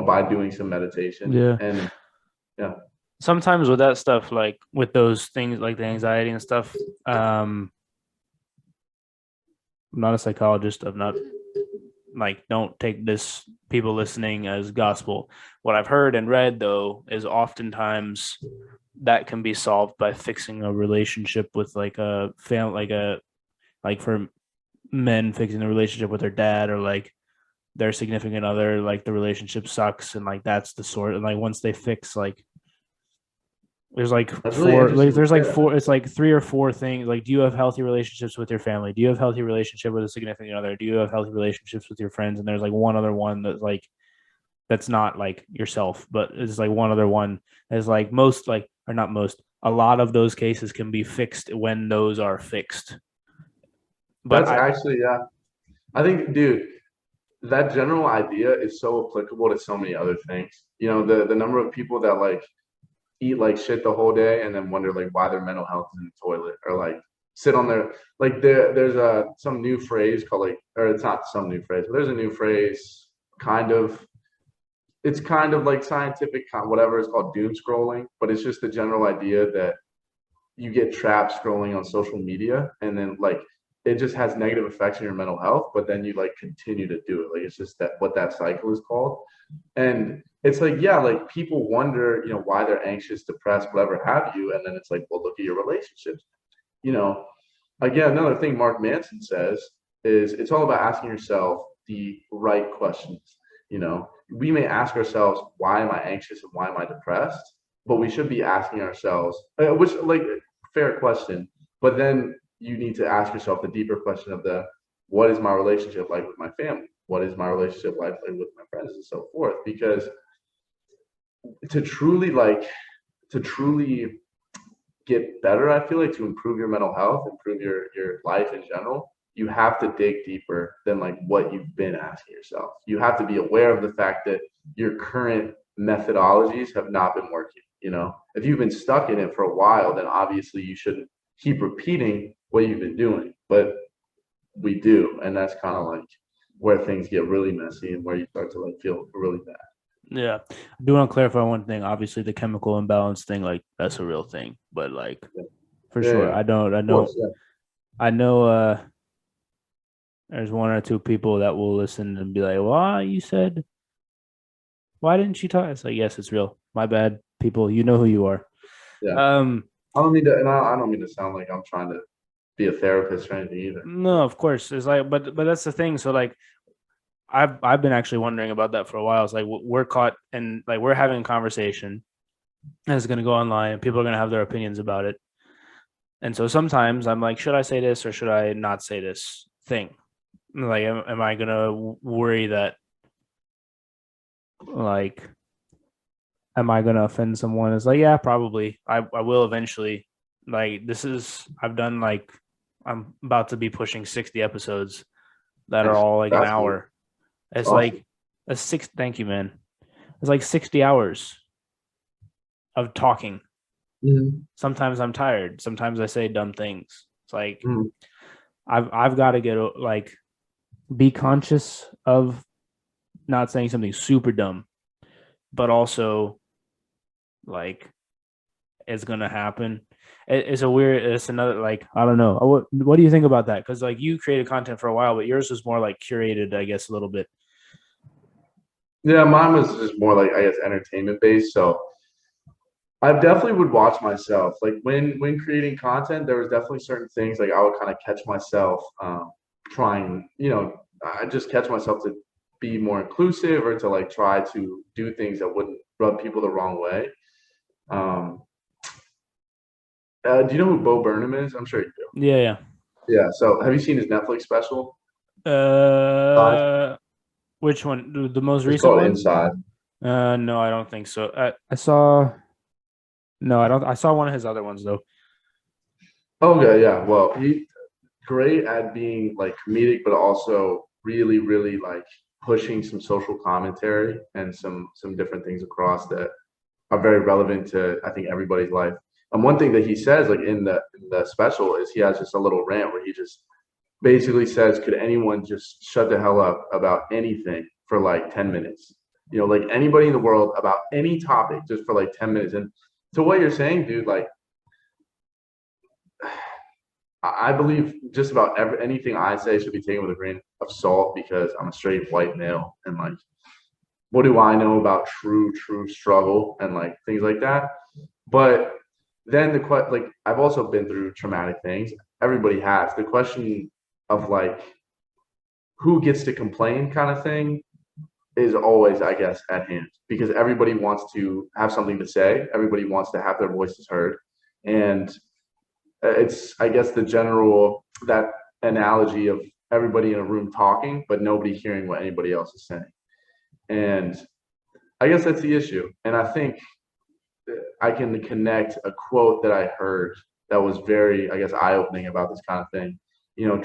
by doing some meditation. Yeah. And yeah. Sometimes with that stuff, like with those things like the anxiety and stuff, I'm not a psychologist. I'm not like don't take this people listening as gospel. What I've heard and read though is oftentimes that can be solved by fixing a relationship with like a family, like for men fixing the relationship with their dad or like their significant other, like the relationship sucks and like that's the sort. And like once they fix like there's like That's really four like interesting. there's like Yeah. four, it's like three or four things. Like, do you have healthy relationships with your family? Do you have healthy relationship with a significant other? Do you have healthy relationships with your friends? And there's like one other one that's like that's not like yourself, but it's like one other one is like most like or not most, a lot of those cases can be fixed when those are fixed. But That's I actually, yeah. I think, dude, that general idea is so applicable to so many other things. The number of people that like eat like shit the whole day and then wonder like why their mental health is in the toilet, or like sit on their like there's some new phrase called like, or it's not some new phrase, but there's a new phrase kind of, it's kind of like scientific, whatever, it's called doom scrolling, but it's just the general idea that you get trapped scrolling on social media, and then like it just has negative effects on your mental health, but then you like continue to do it. Like it's just that what that cycle is called. And it's like, yeah, like people wonder, why they're anxious, depressed, whatever have you. And then it's like, well, look at your relationships. You know, Again, another thing Mark Manson says is it's all about asking yourself the right questions. We may ask ourselves, why am I anxious and why am I depressed? But we should be asking ourselves, which like fair question, but then you need to ask yourself the deeper question of what is my relationship like with my family? What is my relationship like with my friends and so forth? Because to truly like to truly get better, I feel like, to improve your mental health, improve your life in general, you have to dig deeper than like what you've been asking yourself. You have to be aware of the fact that your current methodologies have not been working. You know, if you've been stuck in it for a while, then obviously you shouldn't keep repeating what you've been doing. But we do, and that's kind of like where things get really messy and where you start to like feel really bad. Yeah. I do want to clarify one thing. Obviously, the chemical imbalance thing, like that's a real thing. But like Yeah, for yeah, sure, yeah. I Of know course, yeah. I know there's one or two people that will listen and be like, "Well, you said why didn't you talk?" It's like, yes, it's real. My bad, people. You know who you are. Yeah. Um, I don't mean to, and I don't mean to sound like I'm trying to be a therapist or anything either. no, of course. It's like, but that's the thing. So like, I've been actually wondering about that for a while. It's like we're caught and like we're having a conversation, and it's gonna go online, and people are gonna have their opinions about it. And so sometimes I'm like, should I say this or should I not say this thing? Like, am I gonna worry that like, am I gonna offend someone? It's like, yeah, probably. I will eventually. Like, I've done like, I'm about to be pushing 60 episodes that are Nice. all like an That's cool. hour. That's It's awesome. like thank you, man. It's like 60 hours of talking. Mhm. Sometimes I'm tired. Sometimes I say dumb things. It's like Mhm. I've got to get like be conscious of not saying something super dumb, but also like it's gonna happen. It's a weird. It's another like I don't know. What do you think about that? Because like you created content for a while, but yours was more like curated, I guess, a little bit. Yeah, mine was just more like I guess entertainment based. So I definitely would watch myself. Like when creating content, there was definitely certain things like I would kind of catch myself trying, I just catch myself to be more inclusive or to like try to do things that wouldn't rub people the wrong way. Um, do you know who Bo Burnham is? I'm sure you do. Yeah, Yeah. So have you seen his Netflix special? yeah. Which one? The most It's recent called one? Inside. No, I don't think so. I saw. No, I don't. I saw one of his other ones though. Okay, yeah. Well, he great at being like comedic, but also really, really like pushing some social commentary and some different things across that are very relevant to I think everybody's life. And one thing that he says like in the special is he has just a little rant where he just basically says, could anyone just shut the hell up about anything for like 10 minutes? You know, like anybody in the world about any topic just for like 10 minutes. And to what you're saying, dude, like I believe just about anything I say should be taken with a grain of salt because I'm a straight white male and like what do I know about true struggle and like things like that. But then like I've also been through traumatic things. Everybody has. The question of like who gets to complain kind of thing is always, I guess, at hand because everybody wants to have something to say. Everybody wants to have their voices heard. And it's, I guess, the general that analogy of everybody in a room talking, but nobody hearing what anybody else is saying. And I guess that's the issue. And I think I can connect a quote that I heard that was very, I guess, eye-opening about this kind of thing. You know,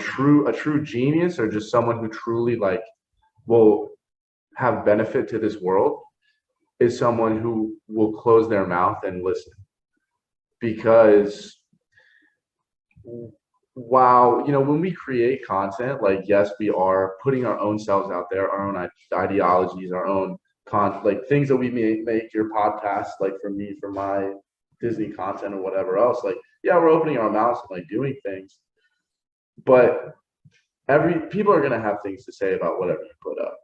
a true genius or just someone who truly like will have benefit to this world is someone who will close their mouth and listen because wow, when we create content, like yes, we are putting our own selves out there, our own ideologies, our own like things that we make your podcast, like for me, for my Disney content or whatever else. Like, yeah, we're opening our mouths and like doing things, but every people are gonna have things to say about whatever you put up.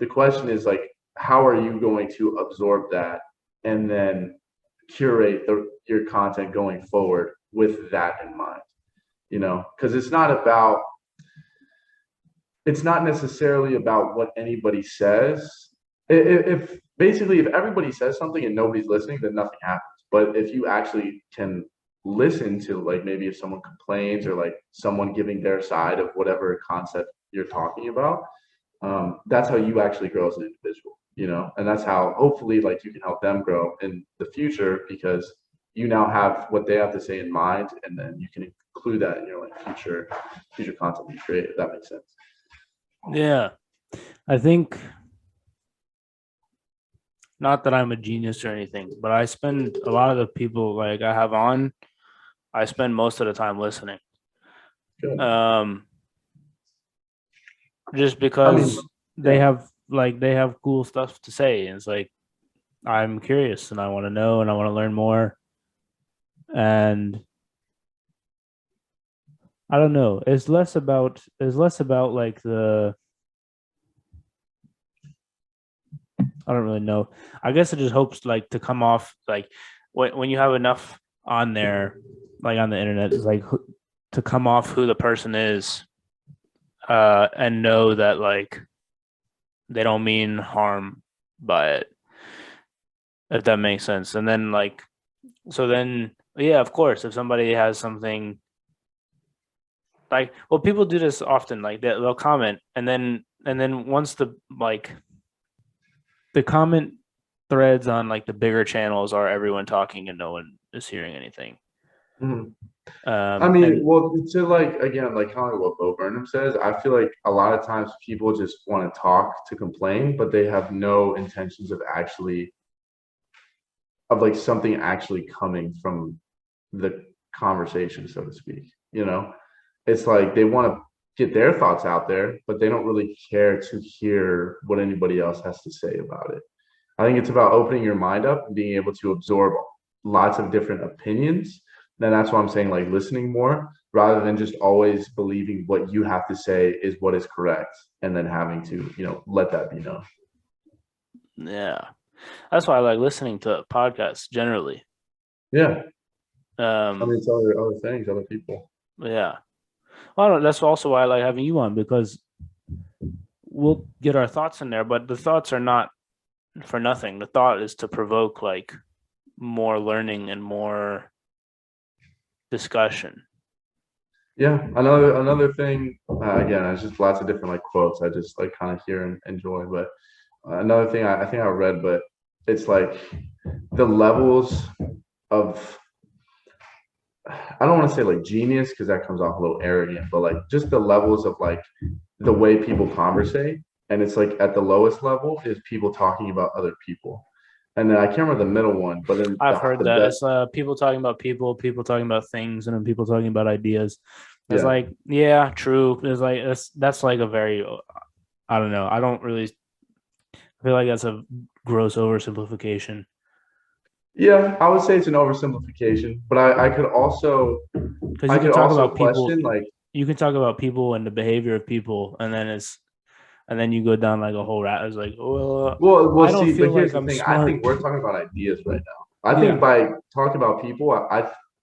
The question is like, how are you going to absorb that and then curate your content going forward with that in mind? Because it's not necessarily about what anybody says. If basically if everybody says something and nobody's listening, then nothing happens. But if you actually can listen to like maybe if someone complains or like someone giving their side of whatever concept you're talking about, that's how you actually grow as an individual. And that's how hopefully like you can help them grow in the future because you now have what they have to say in mind, and then you can include that in your like future content you create, if that makes sense. Yeah. I think not that I'm a genius or anything, but I spend a lot of the people like I have on, I spend most of the time listening. Good. Just I because mean, they yeah. have cool stuff to say. And it's like I'm curious and I want to know and I want to learn more. And I don't know. It's less about like I don't really know. I guess it just hopes like to come off like when you have enough on there, like on the internet, is like to come off who the person is, and know that like they don't mean harm by it, if that makes sense. And then like so then yeah, of course, if somebody has something like well, people do this often, like they'll comment and then once the comment threads on like the bigger channels are everyone talking and no one is hearing anything. Mhm. I mean, And well, to like again, like kind of what Bo Burnham says, I feel like a lot of times people just want to talk to complain, but they have no intentions of actually of like something actually coming from the conversation, so to speak. You know, it's like they want to get their thoughts out there, but they don't really care to hear what anybody else has to say about it. I think it's about opening your mind up and being able to absorb lots of different opinions. Then that's why I'm saying like listening more rather than just always believing what you have to say is what is correct and then having to, let that be known. yeah, that's why I like listening to podcasts generally. Yeah. I Um, mean, it's other things, other people. yeah. Well, I don't, that's also why I like having you on because we'll get our thoughts in there, but the thoughts are not for nothing. The thought is to provoke like more learning and more discussion. Yeah. Another thing, again, it's just lots of different like quotes I just like kind of hear and enjoy. But another thing I think I read, but it's like the levels of I don't want to say like genius because that comes off a little arrogant, but like just the levels of like the way people conversate. And it's like at the lowest level is people talking about other people. And then I can't remember the middle one, but then I've heard the that best, it's people talking about people talking about things, and then people talking about ideas. It's yeah. like, yeah, true. It's like that's like a very I don't know. I don't really I feel like that's a gross oversimplification Yeah, I would say it's an oversimplification, but because I you could can talk also about people, question like, you can talk about people and the behavior of people, and then you go down like a whole rat. It's like, well, well, I don't see, but feel here's like the I'm thing. I think smart. we're talking about ideas right now. I think Yeah, by talking about people,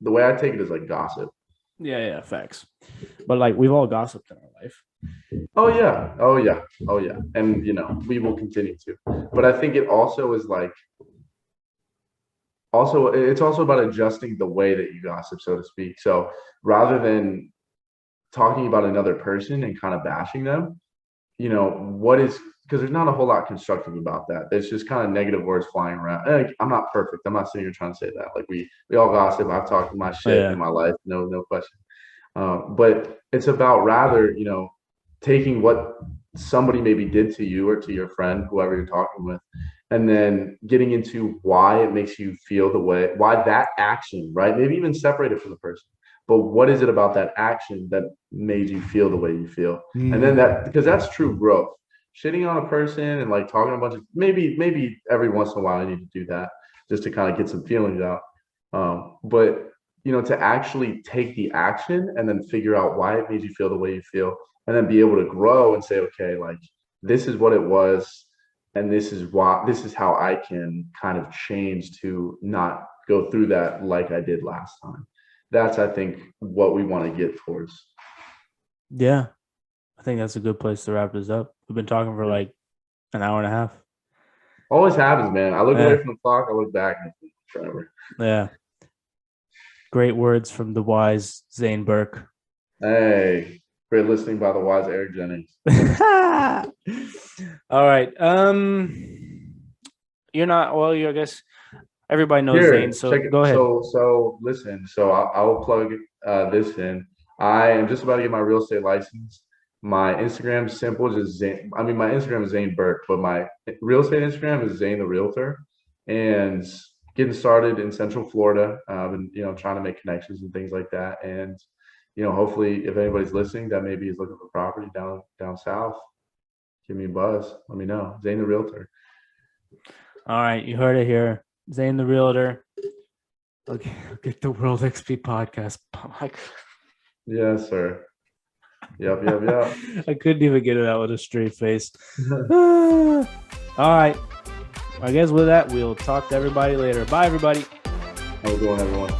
the way I take it is like gossip. yeah, facts. But like we've all gossiped in our life. Oh yeah. Oh yeah. Oh yeah. And we will continue to. But I think it also is like also it's also about adjusting the way that you gossip, so to speak. So rather than talking about another person and kind of bashing them, what is because there's not a whole lot constructive about that. There's just kind of negative words flying around. I'm not perfect. I'm not sitting here trying to say that. Like we all gossip. I've talked my shit in Yeah, my life. No question. But it's about rather, taking what somebody maybe did to you or to your friend, whoever you're talking with, and then getting into why it makes you feel the way, why that action, right? Maybe even separate it from the person. But what is it about that action that made you feel the way you feel? And then mm. that, because that's true growth. Shitting on a person and like talking a bunch of maybe every once in a while I need to do that just to kind of get some feelings out. But to actually take the action and then figure out why it made you feel the way you feel, and then be able to grow and say, okay, like this is what it was, and this is how I can kind of change to not go through that like I did last time. That's I think what we want to get towards. Yeah, I think that's a good place to wrap this up. We've been talking for Yeah. like an hour and a half. Always happens, man. I look away Yeah, from the clock, I look back, and it's forever. yeah. Great words from the wise Zane Burk. Hey, great listening by the wise Eric Jennings. All right. You're not. Well, you. I guess Everybody knows Here, Zane, so check it. go ahead. So listen. So I will plug this in. I am just about to get my real estate license. My Instagram is simple, just Zane. I mean, my Instagram is Zane Burk, but my real estate Instagram is Zane the Realtor. And getting started in Central Florida, and trying to make connections and things like that. And hopefully, if anybody's listening that maybe is looking for property down south, give me a buzz. Let me know. Zane the Realtor. All right, you heard it here. Zane the Realtor. Okay, get the World XP podcast. Yes, sir. Yep. I couldn't even get it out with a straight face. All right. I guess with that, we'll talk to everybody later. Bye, everybody. How we doing, everyone?